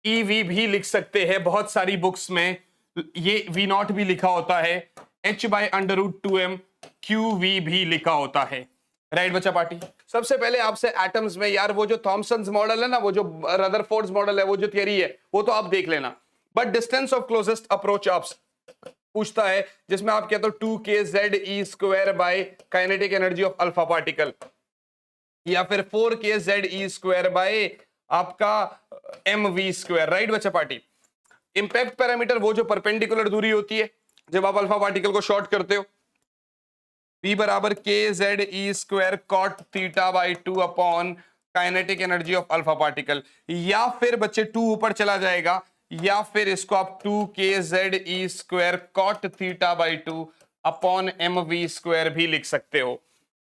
EV भी लिख सकते हैं। बहुत सारी बुक्स में ये V नॉट भी लिखा होता है, H बाई √2m QV भी लिखा होता है। राइट बच्चा पार्टी, सबसे पहले आपसे एटम्स में यार वो जो थॉमसन्स मॉडल है ना, वो जो रदरफोर्ड्स मॉडल है, वो जो थियरी है वो तो आप देख लेना, but distance of closest approach आप पूछता है जिसमें आप कहते हो 2kZe² by kinetic energy of alpha particle, या फिर 4kZe² बाय आपका mv²। राइट बच्चा पार्टी, इंपैक्ट पैरामीटर वो जो परपेंडिकुलर दूरी होती है जब आप अल्फा पार्टिकल को शॉर्ट करते हो, P बराबर kZe² cot theta by 2 upon kinetic energy of alpha particle, या फिर बच्चे 2 ऊपर चला जाएगा, या फिर इसको आप 2kZe² cot theta by 2 upon mv² भी लिख सकते हो।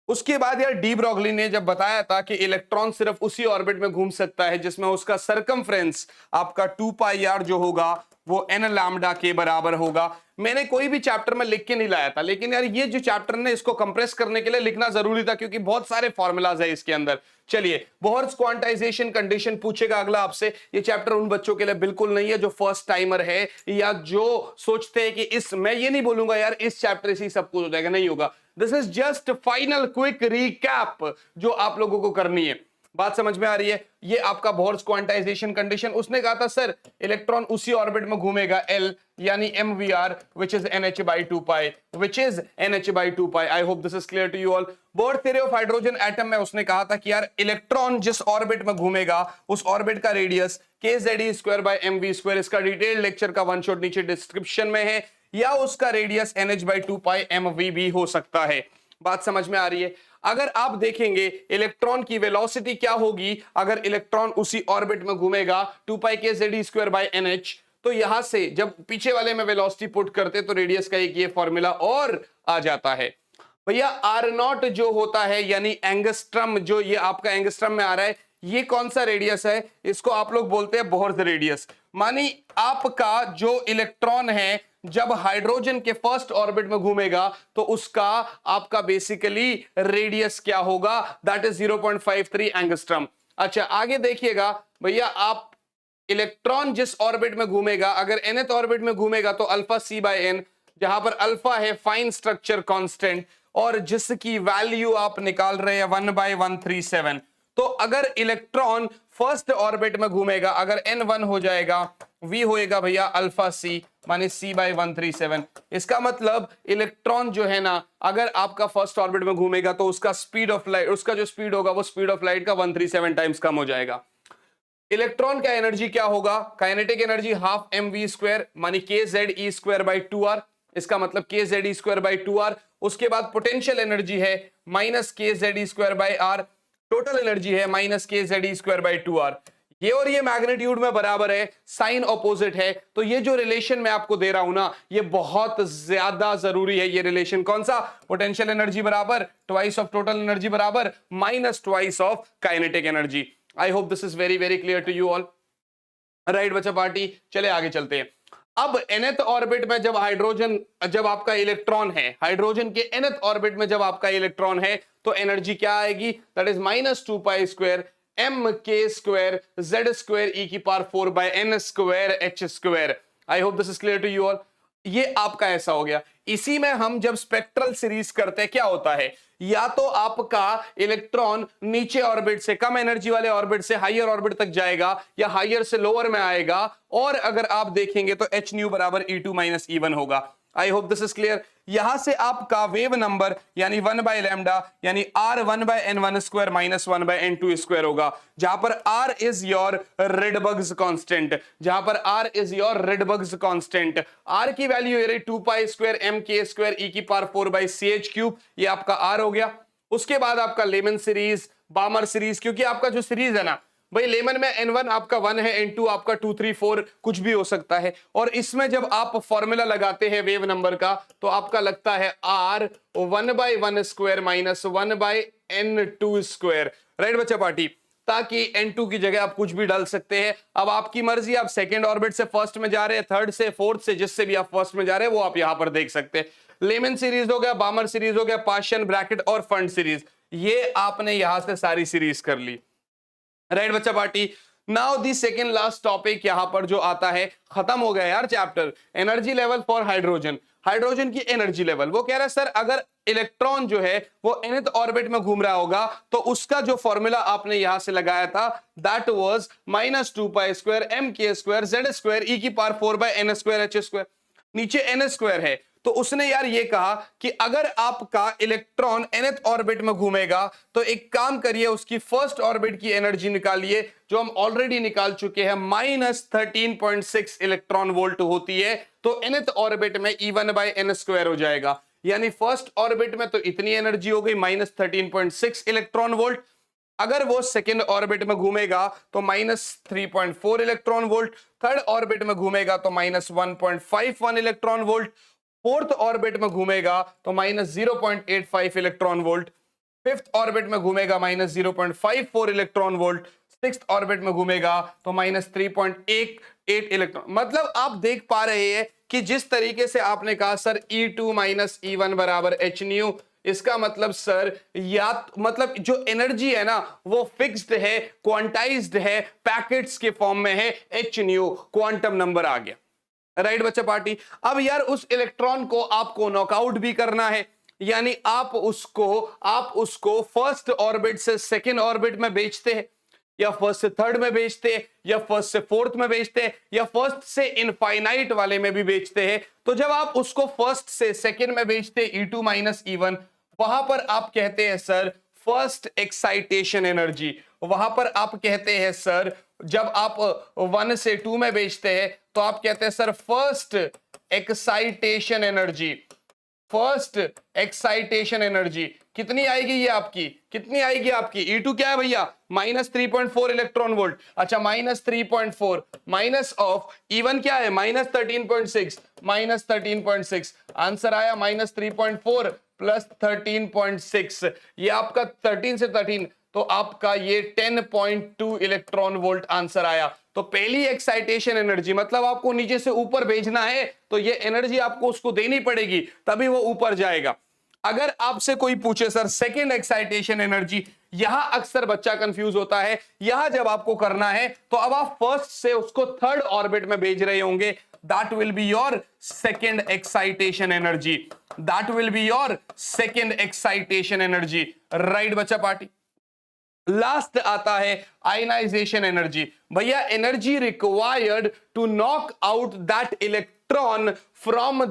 उसके बाद यार डी ब्रॉगली ने जब बताया था कि इलेक्ट्रॉन सिर्फ उसी ऑर्बिट में घूम सकता है जिसमें उसका सरकमफ्रेंस आपका 2πr जो होगा वो n लैम्डा के बराबर होगा। मैंने कोई भी चैप्टर में लिख के नहीं लाया था, लेकिन यार ये जो चैप्टर ने इसको कंप्रेस करने के लिए लिखना जरूरी था क्योंकि बहुत सारे फॉर्मूलाज है इसके अंदर। चलिए, बोहर्स क्वांटाइजेशन कंडीशन पूछेगा अगला आपसे। ये चैप्टर उन बच्चों के लिए बिल्कुल नहीं है जो फर्स्ट टाइमर है या जो सोचते हैं कि मैं ये नहीं बोलूंगा यार इस चैप्टर से ही सब कुछ हो जाएगा, नहीं होगा। This is just final quick recap जो आप लोगों को करनी है। बात समझ में आ रही है? ये आपका बोहर्स क्वांटाइजेशन कंडीशन, उसने कहा था सर इलेक्ट्रॉन उसी ऑर्बिट में घूमेगा L यानी mvr which is nh by 2pi, which is nh by 2pi। I hope this is clear to you all। Bohr theory of hydrogen atom में उसने कहा था कि यार इलेक्ट्रॉन जिस ऑर्बिट में घूमेगा उस ऑर्बिट का रेडियस kZe² by mv²। इसका डिटेल्ड लेक्चर का वन शॉट नीचे डिस्क्रिप्शन में है, या उसका radius nh by 2pi mv भी हो सकता है। बात समझ में आ रही है? अगर आप देखेंगे इलेक्ट्रॉन की वेलोसिटी क्या होगी अगर इलेक्ट्रॉन उसी ऑर्बिट में घूमेगा 2πkZe² by nh, तो यहां से जब पीछे वाले में वेलोसिटी पुट करते तो रेडियस का एक ये फॉर्मूला और आ जाता है भैया। R0 जो होता है यानी एंगस्ट्रम, जो ये आपका एंगस्ट्रम में आ रहा है, ये कौन सा रेडियस है? इसको आप लोग बोलते हैं बोहर्स रेडियस। मानी आपका जो इलेक्ट्रॉन है जब हाइड्रोजन के फर्स्ट ऑर्बिट में घूमेगा तो उसका आपका बेसिकली रेडियस क्या होगा? That is 0.53 angstrom. अच्छा, आगे देखिएगा भैया, आप इलेक्ट्रॉन जिस ऑर्बिट में घूमेगा, अगर nth ऑर्बिट में घूमेगा तो अल्फा c बाय n, जहां पर अल्फा है फाइन स्ट्रक्चर कांस्टेंट और जिसकी वैल्यू आप निकाल रहे हैं 1/137। तो अगर इलेक्ट्रॉन फर्स्ट ऑर्बिट में घूमेगा, अगर n1 हो जाएगा, v होएगा भैया अल्फा c माने c/137। इसका मतलब इलेक्ट्रॉन जो है ना, अगर आपका फर्स्ट ऑर्बिट में घूमेगा तो उसका स्पीड ऑफ लाइट, उसका जो स्पीड होगा वो स्पीड ऑफ लाइट का 137 टाइम्स कम हो जाएगा। इलेक्ट्रॉन का एनर्जी क्या होगा? काइनेटिक एनर्जी हाफ mv² मानी kZe² by 2r। इसका मतलब kZe² by 2r। उसके बाद पोटेंशियल एनर्जी है minus kZe² by r। Total energy है माइनस kZe² by 2r। ये और ये मैग्नीट्यूड में बराबर है, साइन ऑपोजिट है। तो ये जो रिलेशन मैं आपको दे रहा हूं ना, ये बहुत ज्यादा जरूरी है। ये रिलेशन कौन सा? पोटेंशियल एनर्जी बराबर ट्वाइस ऑफ टोटल एनर्जी बराबर minus twice of kinetic energy. I hope this is very very clear to you all. Right बच्चा पार्टी, चले आगे चलते हैं। अब nth ऑर्बिट में जब हाइड्रोजन, जब आपका इलेक्ट्रॉन है, हाइड्रोजन के nth ऑर्बिट में जब आपका इलेक्ट्रॉन है तो एनर्जी क्या आएगी? That is -2π² mk² z² e⁴ by n² h²। I hope this is clear to you all. ये आपका ऐसा हो गया। इसी में हम जब स्पेक्ट्रल सीरीज करते हैं क्या होता है या तो आपका इलेक्ट्रॉन नीचे ऑर्बिट से, कम एनर्जी वाले ऑर्बिट से हायर ऑर्बिट तक जाएगा, या हायर से लोअर में आएगा, और अगर आप देखेंगे तो एच न्यू बराबर E2 माइनस E1 होगा। I hope this is clear. यहां से आपका वेव नंबर यानी 1 बाय लैम्डा यानी R 1 by N1 square minus 1 by N2 square होगा, जहां पर R is your Rydberg's constant, जहां पर R is your Rydberg's constant. R की वैल्यू ये रही 2 pi square M K square E की पावर 4 बाई CH क्यूब, ये आपका R हो गया। उसके बाद आपका लेमन सीरीज, बामर सीरीज, क्योंकि आपका जो सीरीज है ना भाई, लेमन में N1 आपका 1 है, N2 आपका 2 3 4 कुछ भी हो सकता है, और इसमें जब आप फॉर्मूला लगाते हैं वेव नंबर का तो आपका लगता है R 1 by 1 square minus 1 by N2 square, right बच्चा पार्टी, ताकि N2 की जगह आप कुछ भी डाल सकते हैं। अब आपकी मर्जी, आप सेकेंड ऑर्बिट से फर्स्ट में जा रहे हैं, थर्ड से फोर्थ से, जिससे भी आप फर्स्ट में जा रहे हैं वो आप यहां पर देख सकते हैं। लेमन सीरीज हो गया, बामर सीरीज हो गया, पाशियन, ब्रैकेट और फंड सीरीज, ये आपने यहां से सारी सीरीज कर ली, राइट बच्चा party. Now the second last topic यहां पर जो आता है, खत्म हो गया यार chapter, energy level for hydrogen. Hydrogen की एनर्जी लेवल, वो कह रहा है सर अगर इलेक्ट्रॉन जो है वो nth ऑर्बिट में घूम रहा होगा तो उसका जो फॉर्मूला आपने यहां से लगाया था that was -2 pi square M K square Z square E की power 4 by N square H square, नीचे N स्क्वायर है। तो उसने यार ये कहा कि अगर आपका इलेक्ट्रॉन nth ऑर्बिट में घूमेगा तो एक काम करिए, उसकी फर्स्ट ऑर्बिट की एनर्जी निकालिए, जो हम ऑलरेडी निकाल चुके हैं, -13.6 इलेक्ट्रॉन वोल्ट होती है। तो nth ऑर्बिट में E1 बाय N स्क्वायर हो जाएगा, यानी फर्स्ट ऑर्बिट में तो इतनी एनर्जी हो गई -13.6 इलेक्ट्रॉन वोल्ट। अगर वो सेकेंड ऑर्बिट में घूमेगा तो -3.4 इलेक्ट्रॉन वोल्ट, थर्ड ऑर्बिट में घूमेगा तो -1.51 इलेक्ट्रॉन वोल्ट, फोर्थ ऑर्बिट में घूमेगा तो -0.85 इलेक्ट्रॉन वोल्ट, फिफ्थ ऑर्बिट में घूमेगा -0.54 इलेक्ट्रॉन वोल्ट, सिक्स्थ ऑर्बिट में घूमेगा तो -3.88 इलेक्ट्रॉन। मतलब आप देख पा रहे हैं कि जिस तरीके से आपने कहा सर E2 माइनस E1 बराबर एच न्यू, इसका मतलब सर या मतलब जो एनर्जी है ना वो फिक्स्ड है, क्वांटाइज्ड है, पैकेट्स के फॉर्म में है, एच न्यू क्वांटम नंबर आ गया, राइट बच्चा पार्टी। अब यार उस इलेक्ट्रॉन को आपको नॉकआउट भी करना है, यानी आप उसको फर्स्ट ऑर्बिट से सेकेंड ऑर्बिट में भेजते हैं, या फर्स्ट से थर्ड में भेजते हैं, या फर्स्ट से फोर्थ में भेजते हैं, या फर्स्ट से इनफाइनाइट वाले में भी भेजते हैं। तो जब आप उसको फर्स्ट से सेकेंड में भेजते हैं E2 माइनस E1, वहां पर आप कहते हैं सर फर्स्ट एक्साइटेशन एनर्जी, वहां पर आप कहते हैं सर जब आप 1 से 2 में भेजते हैं तो आप कहते हैं sir first excitation energy, first excitation energy कितनी आएगी, ये आपकी कितनी आएगी, आपकी E2 क्या है भैया -3.4 इलेक्ट्रॉन वोल्ट। अच्छा -3.4 माइनस ऑफ E1 क्या है -13.6, -13.6 आंसर आया -3.4 प्लस 13.6, ये आपका 13 से 13 तो आपका ये 10.2 इलेक्ट्रॉन वोल्ट आंसर आया। तो पहली एक्साइटेशन एनर्जी मतलब आपको नीचे से ऊपर भेजना है तो ये एनर्जी आपको उसको देनी पड़ेगी तभी वो ऊपर जाएगा। अगर आपसे कोई पूछे सर सेकेंड एक्साइटेशन एनर्जी, यहां अक्सर बच्चा कंफ्यूज होता है, यहां जब आपको करना है तो अब आप फर्स्ट से उसको थर्ड ऑर्बिट में भेज रहे होंगे, that will be your second excitation energy, that will be your second excitation energy, right बच्चा पार्टी। लास्ट आता है आयनाइजेशन एनर्जी। भैया energy required to knock out that electron from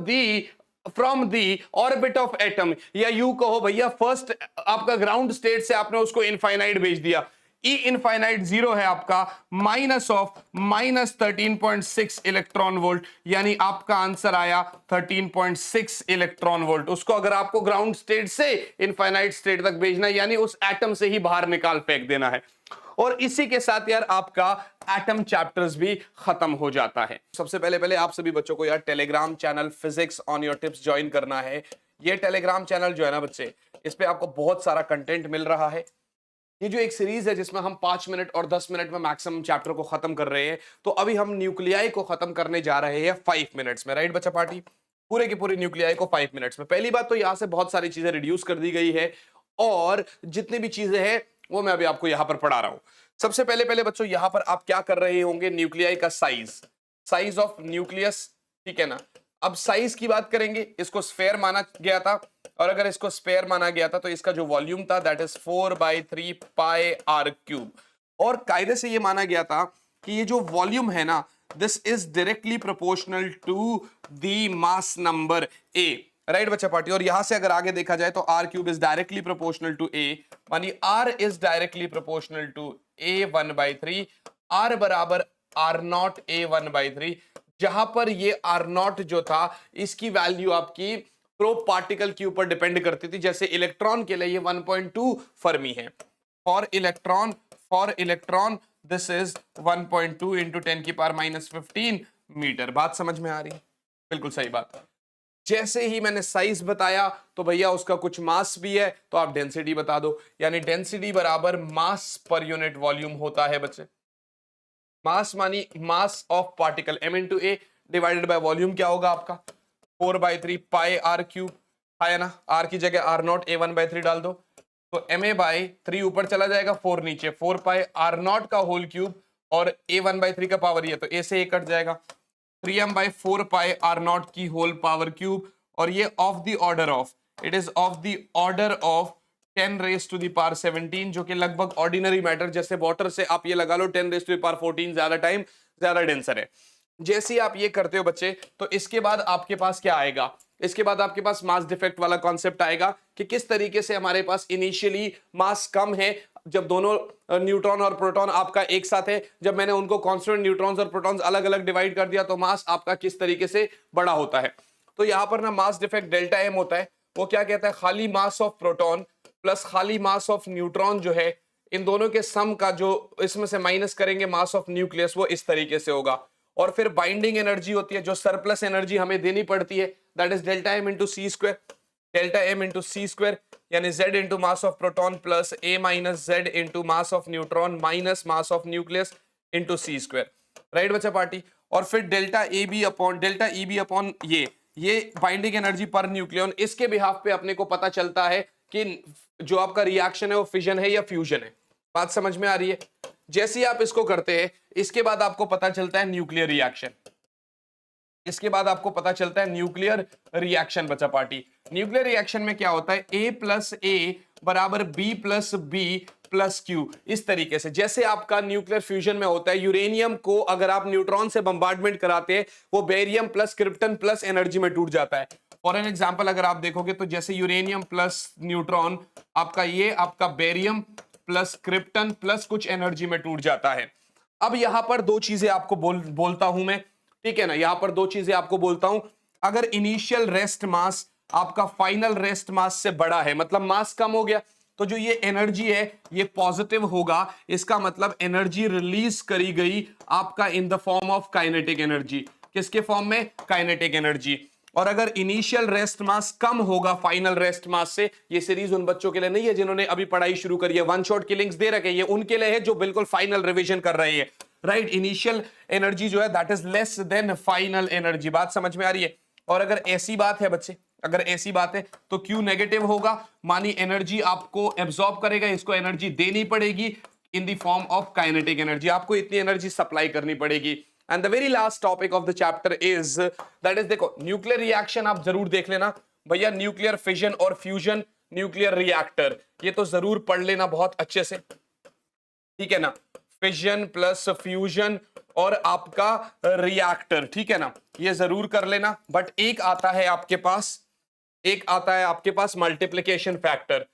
the orbit of atom, या यू कहो भैया first आपका ground state से आपने उसको इनफाइनाइट भेज दिया, ई इनफाइनाइट 0 है आपका, -13.6 इलेक्ट्रॉन वोल्ट, यानी आपका आंसर आया 13.6 इलेक्ट्रॉन वोल्ट। उसको अगर आपको ग्राउंड स्टेट से इनफाइनाइट स्टेट तक भेजना है यानी उस एटम से ही बाहर निकाल फेंक देना है। और इसी के साथ यार आपका एटम चैप्टर्स भी खत्म हो जाता है। सबसे पहले आप सभी बच्चों को यार Telegram channel physics on your tips join करना है। ये टेलीग्राम चैनल जो है ना बच्चे, इस पे आपको बहुत सारा कंटेंट मिल रहा है। ये जो एक सीरीज है जिसमें हम 5 मिनट और 10 मिनट में मैक्सिमम चैप्टर को खत्म कर रहे हैं, तो अभी हम न्यूक्लियाई को खत्म करने जा रहे हैं 5 मिनट्स में, राइट बच्चा पार्टी, पूरे के पूरे न्यूक्लियाई को 5 मिनट्स में। पहली बात तो यहां से बहुत सारी चीजें रिड्यूस कर दी गई है और जितनी भी चीजें हैं वो मैं अभी आपको यहां पर पढ़ा रहा हूं। सबसे पहले बच्चों यहां पर आप क्या कर रहे होंगे, न्यूक्लियाई का साइज ऑफ न्यूक्लियस, ठीक है ना। अब साइज की बात करेंगे, इसको स्फेयर माना गया था, और अगर इसको स्फेयर माना गया था तो इसका जो वॉल्यूम था that is 4/3 pi R cube. और कायदे से ये माना गया था कि ये जो वॉल्यूम है ना, this is directly proportional to the mass number A, right बच्चा पार्टी। और यहां से अगर आगे देखा जाए तो R cube is directly proportional to A, मानी R is directly proportional to A 1/3, R बराबर आर नॉट ए 1/3, जहां पर ये आर नॉट जो था इसकी वैल्यू आपकी प्रोब पार्टिकल के ऊपर डिपेंड करती थी। जैसे इलेक्ट्रॉन के लिए ये 1.2 फर्मी है, for electron this is 1.2 into 10⁻⁻15 metre. बात समझ में आ रही है? बिल्कुल सही बात। जैसे ही मैंने साइज बताया तो भैया उसका कुछ मास भी है, तो आप डेंसिटी बता दो, यानी डेंसिटी बराबर मास पर यूनिट वॉल्यूम होता है बच्चे। मास मानी mass of particle, m into A divided by volume क्या होगा आपका 4/3 पाई आर क्यूब, है ना। आर की जगह आर नॉट ए 1/3 डाल दो, तो ma/3 ऊपर चला जाएगा, 4 नीचे, 4 पाई आर नॉट का होल क्यूब, और a 1/3 का पावर ये, तो a से a कट जाएगा, 3m/4 पाई आर नॉट की होल पावर क्यूब, और ये of the order of, it is of the order of 10⁻17, जो कि लगभग ऑर्डिनरी मैटर जैसे वाटर से आप ये लगा लो 10⁻14, ज्यादा टाइम ज्यादा डेंसर है। जैसे ही आप ये करते हो बच्चे, तो इसके बाद आपके पास क्या आएगा, इसके बाद आपके पास मास डिफेक्ट वाला कॉन्सेप्ट आएगा कि किस तरीके से हमारे पास इनिशियली मास कम है जब दोनों न्यूट्रॉन और प्रोटॉन आपका एक साथ है, जब मैंने उनको कांस्टेंट न्यूट्रॉन्स और प्रोटॉन्स अलग अलग डिवाइड कर दिया तो मास आपका किस तरीके से बड़ा होता है। तो यहां पर ना मास डिफेक्ट डेल्टा एम होता है, वो क्या कहता है, खाली मास ऑफ प्रोटॉन प्लस खाली मास ऑफ न्यूट्रॉन जो है, इन दोनों के सम का जो इसमें से माइनस करेंगे मास ऑफ न्यूक्लियस, वो इस तरीके से होगा। और फिर बाइंडिंग एनर्जी होती है, जो सरप्लस एनर्जी हमें देनी पड़ती है, that is delta M into C square, delta M into C square, यानी z into mass of proton plus a minus z into mass of neutron minus mass of nucleus into C square, right बच्चा party. और फिर delta A B upon ये binding energy per nucleon, इसके behalf पे अपने को पता चलता है कि जो आपका रिएक्शन है वो फिजन है या फ्यूजन है। बात समझ में आ रही है? जैसे ही आप इसको करते हैं, इसके बाद आपको पता चलता है न्यूक्लियर रिएक्शन, इसके बाद आपको पता चलता है न्यूक्लियर रिएक्शन बच्चा पार्टी। न्यूक्लियर रिएक्शन में क्या होता है, a प्लस ए बराबर b plus B plus Q, इस तरीके से। जैसे आपका न्यूक्लियर फ्यूजन में होता है, यूरेनियम को अगर आप न्यूट्रॉन से बम्बार्डमेंट कराते हैं, वो barium plus krypton plus energy में टूट जाता है। फॉर एन एग्जाम्पल अगर आप देखोगे तो जैसे यूरेनियम प्लस न्यूट्रॉन आपका, ये आपका बेरियम प्लस क्रिप्टन प्लस कुछ एनर्जी में टूट जाता है। अब यहां पर दो चीजें आपको बोलता हूं मैं, ठीक है ना, यहां पर दो चीजें आपको बोलता हूं। अगर इनिशियल रेस्ट मास आपका फाइनल रेस्ट मास से बड़ा है, मतलब मास कम हो गया, तो जो ये एनर्जी है ये पॉजिटिव होगा, इसका मतलब एनर्जी रिलीज करी गई आपका in the form of kinetic energy. किसके फॉर्म में? Kinetic energy. और अगर इनिशियल रेस्ट मास कम होगा फाइनल रेस्ट मास से, ये सीरीज उन बच्चों के लिए नहीं है जिन्होंने अभी पढ़ाई शुरू करी है, वन शॉट किलिंग्स दे रखे, ये उनके लिए है जो बिल्कुल फाइनल रिवीजन कर रहे हैं, राइट। इनिशियल एनर्जी जो है that is less than final energy. बात समझ में आ रही है? और अगर ऐसी बात है बच्चे, अगर ऐसी बात है तो Q नेगेटिव होगा, मानी एनर्जी आपको एब्सॉर्ब करेगा, इसको एनर्जी देनी पड़ेगी in the form of kinetic energy, आपको इतनी एनर्जी सप्लाई करनी पड़ेगी। And the very last topic of the chapter is that is, देखो न्यूक्लियर रिएक्शन आप जरूर देख लेना भैया, न्यूक्लियर फिजन और फ्यूजन, न्यूक्लियर रिएक्टर, ये तो जरूर पढ़ लेना बहुत अच्छे से, ठीक है ना। फिजन प्लस फ्यूजन और आपका रिएक्टर, ठीक है ना, ये जरूर कर लेना। बट एक आता है आपके पास, एक आता है आपके पास मल्टीप्लिकेशन फैक्टर,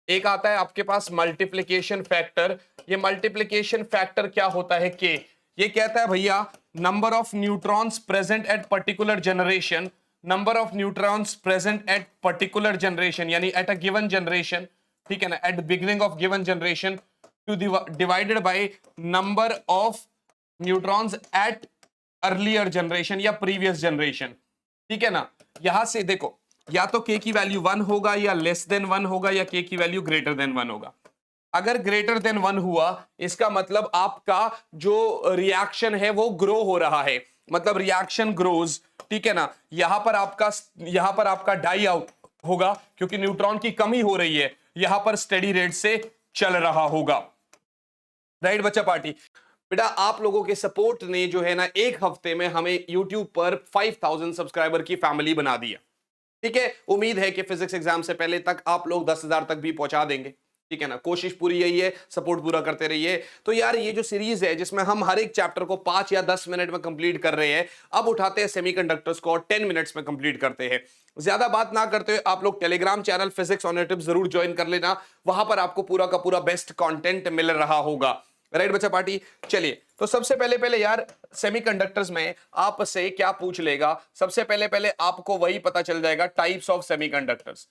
एक आता है आपके पास मल्टीप्लिकेशन फैक्टर। ये मल्टीप्लिकेशन फैक्टर क्या होता है के, ये कहता है भैया number of neutrons present at particular generation, number of neutrons present at particular generation, यानी एट अ गिवन जनरेशन, ठीक है ना, at beginning of given generation to divided by number of neutrons at earlier generation या previous generation, ठीक है ना। यहां से देखो, या तो k की वैल्यू 1 होगा या लेस देन 1 होगा या k की वैल्यू ग्रेटर देन 1 होगा। अगर ग्रेटर देन 1 हुआ, इसका मतलब आपका जो रिएक्शन है वो ग्रो हो रहा है, मतलब रिएक्शन ग्रोज, ठीक है ना। यहां पर आपका डाई आउट होगा क्योंकि न्यूट्रॉन की कमी हो रही है, यहां पर स्टेडी रेट से चल रहा होगा, राइट बच्चा पार्टी। बेटा आप लोगों के सपोर्ट ने जो है ना एक हफ्ते में हमें YouTube पर 5000 सब्सक्राइबर की फैमिली बना दिया। ठीक है, उम्मीद है कि फिजिक्स एग्जाम से पहले तक आप लोग 10,000 तक भी पहुंचा देंगे। ठीक है ना, कोशिश पूरी यही है, सपोर्ट पूरा करते रहिए। तो यार ये जो सीरीज है जिसमें हम हर एक चैप्टर को 5 या 10 मिनट में कंप्लीट कर रहे हैं, अब उठाते हैं सेमीकंडक्टर्स को और 10 मिनट्स में कंप्लीट करते हैं। ज्यादा बात ना करते हुए आप लोग Telegram channel physics on tips जरूर ज्वाइन कर लेना, वहां पर आपको पूरा का पूरा बेस्ट कंटेंट मिल रहा होगा। राइट बच्चा पार्टी, चलिए तो सबसे पहले पहले यार सेमीकंडक्टर्स में आपसे क्या पूछ लेगा, सबसे पहले पहले आपको वही पता चल जाएगा, टाइप्स ऑफ सेमीकंडक्टर्स।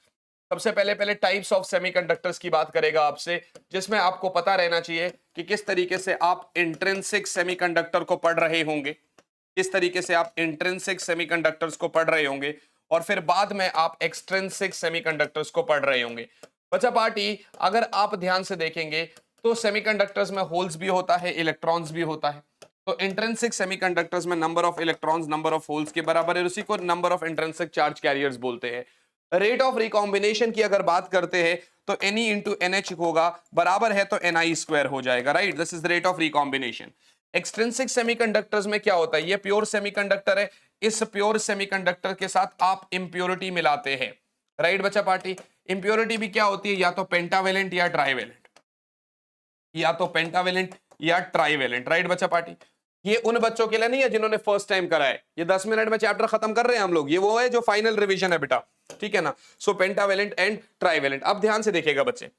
सबसे पहले पहले टाइप्स ऑफ सेमीकंडक्टर्स की बात करेगा आपसे, जिसमें आपको पता रहना चाहिए कि किस तरीके से आप इंट्रिंसिक सेमीकंडक्टर को पढ़ रहे होंगे, किस तरीके से आप इंट्रिंसिक सेमीकंडक्टर्स को पढ़ रहे होंगे, और फिर बाद में आप एक्सट्रिंसिक सेमीकंडक्टर्स को पढ़ रहे होंगे। बच्चा पार्टी अगर आप ध्यान से देखेंगे तो सेमीकंडक्टर्स में होल्स भी होता है, इलेक्ट्रॉन्स भी होता है। तो इंट्रिंसिक सेमीकंडक्टर्स में number of electrons number of holes के बराबर है, उसी को number of intrinsic charge carriers बोलते हैं। रेट ऑफ रिकॉम्बिनेशन की अगर बात करते हैं तो Ne इंटू NH होगा, बराबर है तो Ni स्क्वायर हो जाएगा। Right, this is rate of recombination. Extrinsic semiconductors में क्या होता है, ये प्योर सेमीकंडक्टर है, इस प्योर सेमीकंडक्टर के साथ आप इंप्योरिटी मिलाते हैं। राइट बच्चा पार्टी, इंप्योरिटी भी क्या होती है, या तो पेंटावेलेंट या ट्राइवेलेंट, या तो पेंटावेलेंट या ट्राइवेलेंट। राइट बच्चा पार्टी, ये उन बच्चों के लिए नहीं है जिन्होंने फर्स्ट टाइम करा है, ये 10 मिनट में चैप्टर खत्म कर रहे हैं हम लोग, ये वो है जो फाइनल रिवीजन है बेटा। ठीक है ना, सो पेंटावेलेंट एंड ट्राइवेलेंट। अब ध्यान से देखिएगा बच्चे,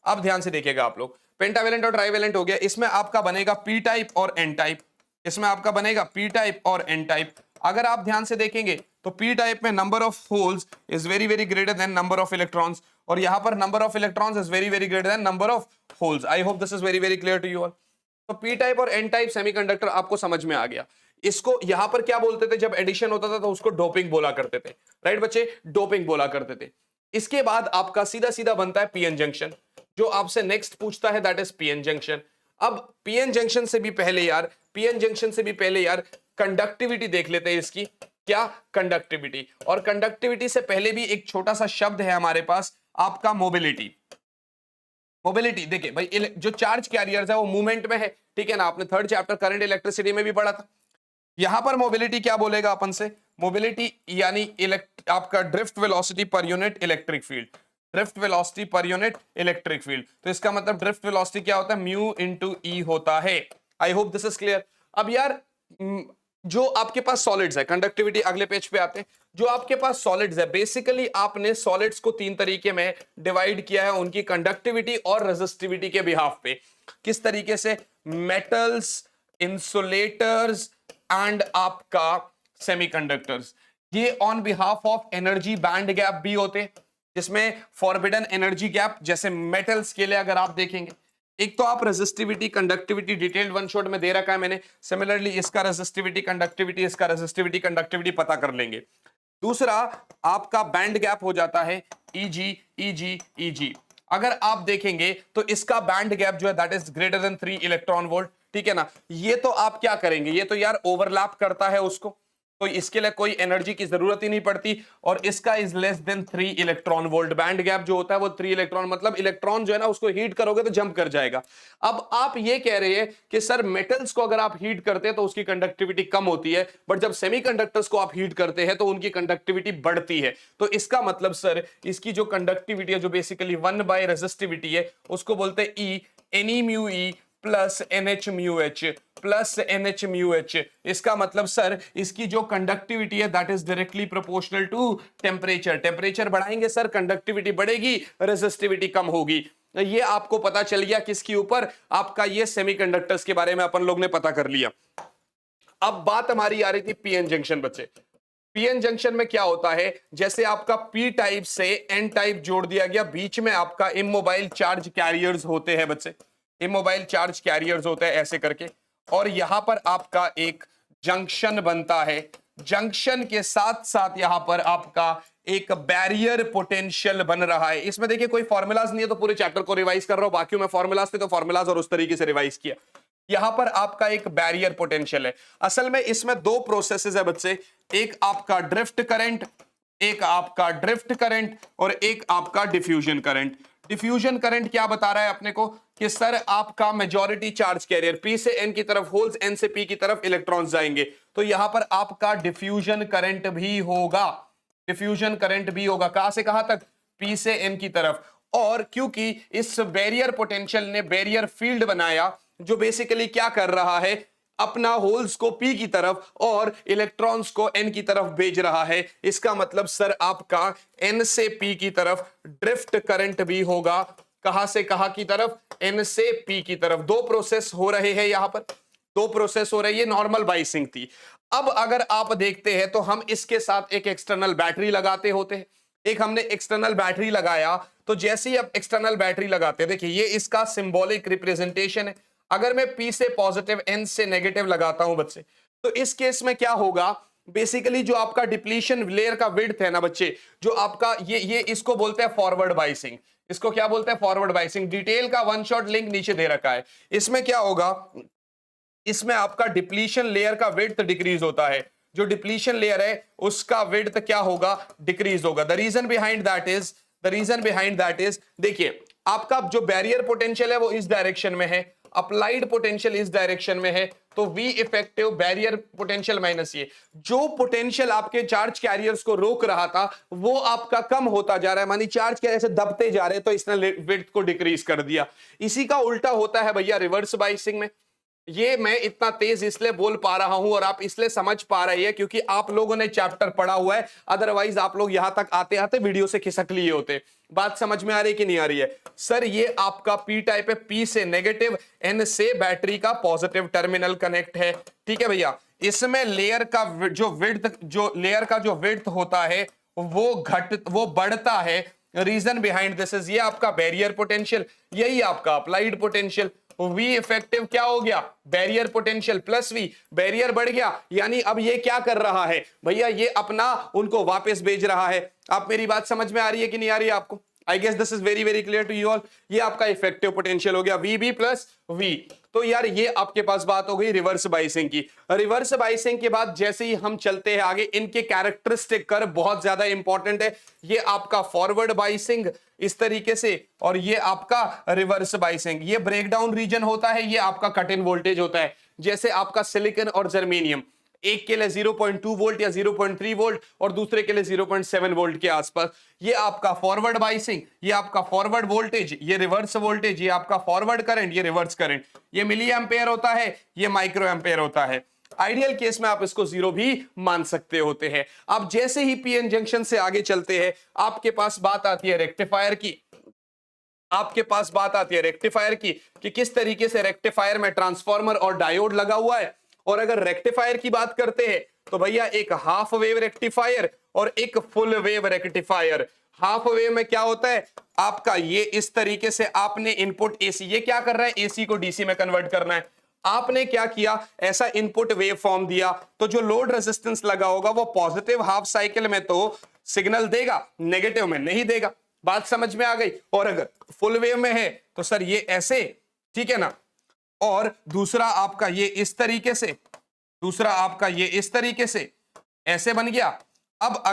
अब ध्यान से देखिएगा आप लोग, पेंटावेलेंट और ट्राइवेलेंट हो गया, इसमें आपका बनेगा पी टाइप और एन टाइप, इसमें आपका बनेगा पी टाइप और एन टाइप। अगर आप ध्यान से देखेंगे तो पी टाइप में number of holes is very very greater than number of electrons, और यहां पर number of electrons is very very greater than number of holes. I hope this is very very clear to you all. तो P type और N type semiconductor आपको समझ में आ गया। इसको यहां पर क्या बोलते थे, जब एडिशन होता था तो उसको डोपिंग बोला करते थे। राइट बच्चे, डोपिंग बोला करते थे। इसके बाद आपका सीधा सीधा बनता है पीएन जंक्शन, जो आपसे नेक्स्ट पूछता है दैट इज पीएन जंक्शन। अब पीएन जंक्शन से भी पहले यार, पीएन जंक्शन से भी पहले यार कंडक्टिविटी देख लेते हैं इसकी, क्या कंडक्टिविटी। और कंडक्टिविटी से पहले भी एक छोटा सा शब्द है हमारे पास, आपका मोबिलिटी। मोबिलिटी देखिए भाई, जो चार्ज कैरियर्स है वो मूवमेंट में है, ठीक है ना, आपने थर्ड चैप्टर करंट इलेक्ट्रिसिटी में भी पढ़ा था। यहां पर मोबिलिटी क्या बोलेगा अपन से, मोबिलिटी यानी आपका drift velocity per unit electric field, drift velocity per unit electric field. तो इसका मतलब ड्रिफ्ट वेलोसिटी क्या होता है, म्यू इंटू ई होता है। आई होप दिस इज क्लियर। अब यार जो आपके पास सॉलिड्स है, कंडक्टिविटी अगले पेज पे आते हैं, जो आपके पास सॉलिड्स है, बेसिकली आपने सॉलिड्स को 3 तरीके में डिवाइड किया है, उनकी कंडक्टिविटी और रेजिस्टिविटी के बिहाफ पे। किस तरीके से, मेटल्स, इंसुलेटर्स एंड आपका सेमीकंडक्टर्स। ये on behalf of energy band gap भी होते, जिसमें फॉरबिडन एनर्जी गैप, जैसे मेटल्स के लिए अगर आप देखेंगे, एक तो आप resistivity conductivity detailed one shot में दे रखा है मैंने, सिमिलरली इसका रेजिस्टिविटी कंडक्टिविटी, इसका रेजिस्टिविटी कंडक्टिविटी पता कर लेंगे। दूसरा आपका बैंड गैप हो जाता है Eg Eg Eg। अगर आप देखेंगे तो इसका बैंड गैप जो है that is greater than 3 electron volt, ठीक है ना। ये तो आप क्या करेंगे, ये तो यार ओवरलैप करता है उसको, तो इसके लिए कोई एनर्जी की जरूरत ही नहीं पड़ती, और इसका is less than 3 electron volt. Band gap जो होता है वो 3 इलेक्ट्रॉन, मतलब इलेक्ट्रॉन जो है ना उसको हीट करोगे तो जंप कर जाएगा। अब आप ये कह रहे हैं कि सर मेटल्स को अगर आप हीट करते हैं तो उसकी कंडक्टिविटी कम होती है, बट जब सेमीकंडक्टर्स को आप हीट करते हैं तो उनकी कंडक्टिविटी बढ़ती है। तो इसका मतलब सर इसकी जो कंडक्टिविटी है, जो बेसिकली 1 बाय रेजिस्टिविटी है, उसको बोलते हैं E, N E mu E plus NH mu H plus NH mu H. इसका मतलब सर इसकी जो कंडक्टिविटी है that is directly proportional to temperature. Temperature बढ़ाएंगे सर, कंडक्टिविटी बढ़ेगी, रेजिस्टिविटी कम होगी। ये आपको पता चल गया किसके ऊपर, आपका ये सेमीकंडक्टर्स के बारे में अपन लोग ने पता कर लिया। अब बात हमारी आ रही थी पीएन जंक्शन। बच्चे पीएन जंक्शन में क्या होता है, जैसे आपका पी टाइप से एन टाइप जोड़ दिया गया, बीच में आपका इमोबाइल चार्ज कैरियर्स होते हैं बच्चे, इमोबाइल चार्ज कैरियर्स होते हैं ऐसे करके, और यहां पर आपका एक जंक्शन बनता है। जंक्शन के साथ साथ यहां पर आपका एक बैरियर पोटेंशियल बन रहा है। इसमें देखिए कोई फॉर्मूलाज नहीं है तो पूरे चैप्टर को रिवाइज कर रहा हूं, बाकी में फॉर्मूलाज थे तो फॉर्मूलाज और उस तरीके से रिवाइज किया। यहां पर आपका एक बैरियर पोटेंशियल है। असल में इसमें 2 प्रोसेसेस है बच्चे, एक आपका ड्रिफ्ट करंट, एक आपका ड्रिफ्ट करंट और एक आपका डिफ्यूजन करंट। डिफ्यूजन करंट क्या बता रहा है अपने को, कि सर आपका मेजॉरिटी चार्ज कैरियर पी से एन की तरफ होल्स, एन से पी की तरफ इलेक्ट्रॉन्स जाएंगे, तो यहां पर आपका डिफ्यूजन करंट भी होगा, डिफ्यूजन करंट भी होगा। कहां से कहां तक? पी से एन की तरफ। और क्योंकि इस बैरियर पोटेंशियल ने बैरियर फील्ड बनाया जो बेसिकली क्या कर रहा है, अपना होल्स को पी की तरफ और इलेक्ट्रॉन्स को एन की तरफ भेज रहा है, इसका मतलब सर आपका एन से पी की तरफ ड्रिफ्ट करंट भी होगा। कहां से कहां की तरफ? एन से पी की तरफ। दो प्रोसेस हो रहे हैं यहां पर, दो प्रोसेस हो रही है, नॉर्मल बाइसिंग थी। अब अगर आप देखते हैं तो हम इसके साथ एक एक्सटर्नल बैटरी लगाते होते हैं। एक हमने एक्सटर्नल बैटरी लगाया, तो जैसे ही आप एक्सटर्नल बैटरी लगाते हैं, देखिए ये इसका सिंबॉलिक रिप्रेजेंटेशन है। अगर मैं P से पॉजिटिव, N से नेगेटिव लगाता हूं बच्चे, तो इस केस में क्या होगा, बेसिकली जो आपका डिप्लीशन लेयर का विड्थ है ना बच्चे, जो आपका ये इसको बोलते हैं फॉरवर्ड बाइसिंग। इसको क्या बोलते हैं? Forward biasing. डिटेल का वन शॉट लिंक नीचे दे रखा है। इसमें क्या होगा, इसमें आपका डिप्लीशन लेयर का विड्थ डिक्रीज होता है। जो डिप्लीशन लेयर है उसका विड्थ क्या होगा? डिक्रीज होगा। The reason behind that is देखिए आपका जो बैरियर पोटेंशियल है वो इस डायरेक्शन में है, अप्लाइड पोटेंशियल इस डायरेक्शन में है, तो V effective barrier potential minus ये, जो पोटेंशियल आपके चार्ज कैरियर्स को रोक रहा था वो आपका कम होता जा रहा है, मानी चार्ज कैरियर ऐसे दबते जा रहे हैं, तो इसने विड्थ को डिक्रीज कर दिया। इसी का उल्टा होता है भैया रिवर्स बाइसिंग में। ये मैं इतना तेज इसलिए बोल पा रहा हूं और आप इसलिए समझ पा रहे हैं क्योंकि आप लोगों ने चैप्टर पढ़ा हुआ है, अदरवाइज आप लोग यहां तक आते आते वीडियो से खिसक लिए होते। बात समझ में आ रही है कि नहीं आ रही है? सर ये आपका पी टाइप है, पी से नेगेटिव, एन से बैटरी का पॉजिटिव टर्मिनल कनेक्ट है। ठीक है भैया, इसमें लेयर का जो विड्थ होता है वो बढ़ता है। रीजन बिहाइंड दिस इज, ये आपका बैरियर पोटेंशियल, यही आपका अप्लाइड पोटेंशियल। V इफेक्टिव क्या हो गया? Barrier potential plus V, barrier बढ़ गया, यानी अब ये क्या कर रहा है भैया, ये अपना उनको वापस भेज रहा है। आप मेरी बात समझ में आ रही है कि नहीं आ रही है आपको? I guess this is very very clear to you all. ये आपका इफेक्टिव पोटेंशियल हो गया VB प्लस V। तो यार ये आपके पास बात हो गई रिवर्स बाइसिंग की। रिवर्स बाइसिंग के बाद जैसे ही हम चलते हैं आगे, इनके कैरेक्टरिस्टिक कर्व बहुत ज्यादा इंपॉर्टेंट है। ये आपका फॉरवर्ड बाइसिंग इस तरीके से, और ये आपका रिवर्स बाइसिंग। ये ब्रेकडाउन रीजन होता है, ये आपका कट इन वोल्टेज होता है। जैसे आपका सिलिकॉन और जर्मेनियम, एक के लिए 0.2 वोल्ट या 0.3 वोल्ट और दूसरे के लिए 0.7 वोल्ट के आसपास। ये आपका फॉरवर्ड बाइसिंग, ये आपका फॉरवर्ड वोल्टेज, ये रिवर्स वोल्टेज, ये आपका फॉरवर्ड करंट, ये रिवर्स करंट। ये मिली एम्पेयर होता है, ये माइक्रो एम्पेयर होता है। आइडियल केस में आप इसको जीरो भी मान सकते होते हैं। आप जैसे ही पीएन जंक्शन से आगे चलते हैं, आपके पास बात आती है रेक्टिफायर की। आपके पास बात आती है रेक्टिफायर की कि किस तरीके से रेक्टिफायर में ट्रांसफार्मर और डायोड लगा हुआ है। और अगर रेक्टिफायर की बात करते हैं तो भैया एक हाफ वेव रेक्टिफायर और एक full wave rectifier. Half wave में क्या होता है आपका, ये इस तरीके से आपने इनपुट एसी, ये क्या कर रहा है, एसी को डीसी में कन्वर्ट करना है। आपने क्या किया, ऐसा इनपुट वेव फॉर्म दिया, तो जो लोड रेजिस्टेंस लगा होगा वो पॉजिटिव हाफ साइकिल में तो सिग्नल देगा, नेगेटिव में नहीं देगा। बात समझ में आ गई? और अगर फुल वेव में है तो सर ये ऐसे, ठीक है ना, और दूसरा आपका ये इस तरीके से, दूसरा आपका ये इस तरीके से ऐसे बन गया। अब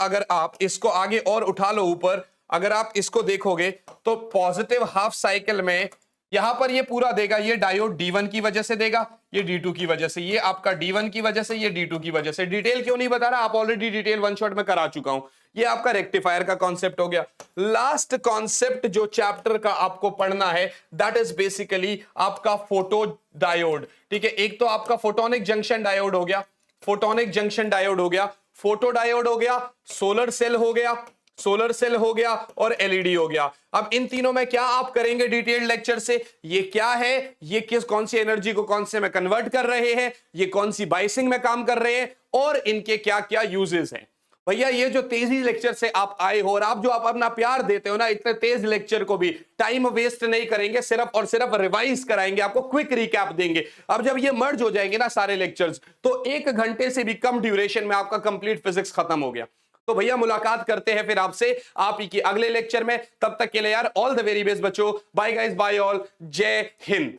अगर आप इसको आगे और उठा लो ऊपर, अगर आप इसको देखोगे तो पॉजिटिव हाफ साइकिल में यहां पर ये पूरा देगा, ये डायोड D1 की वजह से देगा, ये D2 की वजह से, ये आपका D1 की वजह से, ये D2 की वजह से। डिटेल क्यों नहीं बता रहा, आप ऑलरेडी डिटेल वन शॉट में करा चुका हूं। ये आपका रेक्टिफायर का कॉन्सेप्ट हो गया। लास्ट कॉन्सेप्ट जो चैप्टर का आपको पढ़ना है दैट इज बेसिकली आपका फोटो डायोड। ठीक है, एक तो आपका फोटोनिक जंक्शन डायोड हो गया, फोटोनिक जंक्शन डायोड हो गया, फोटो डायोड हो गया, सोलर सेल हो गया, सोलर सेल हो गया और एलईडी हो गया। अब इन तीनों में क्या आप करेंगे डिटेल्ड लेक्चर से, ये क्या है, ये कौन सी एनर्जी को कौन से में कन्वर्ट कर रहे हैं, ये कौन सी बाइसिंग में काम कर रहे हैं और इनके क्या क्या यूजेस हैं। भैया ये जो तेजी लेक्चर से आप आए हो और आप जो आप अपना प्यार देते हो ना, इतने तेज लेक्चर को भी टाइम वेस्ट नहीं करेंगे, सिर्फ और सिर्फ रिवाइज कराएंगे, आपको क्विक रिकैप देंगे। अब जब ये मर्ज हो जाएंगे ना सारे लेक्चर्स, तो 1 घंटे से भी कम ड्यूरेशन में आपका कंप्लीट फिजिक्स खत्म हो गया। तो भैया मुलाकात करते हैं फिर आपसे आप ही की अगले लेक्चर में। तब तक के लिए यार ऑल द वेरी बेस्ट बच्चों, बाय गाइस, बाय ऑल, जय हिंद।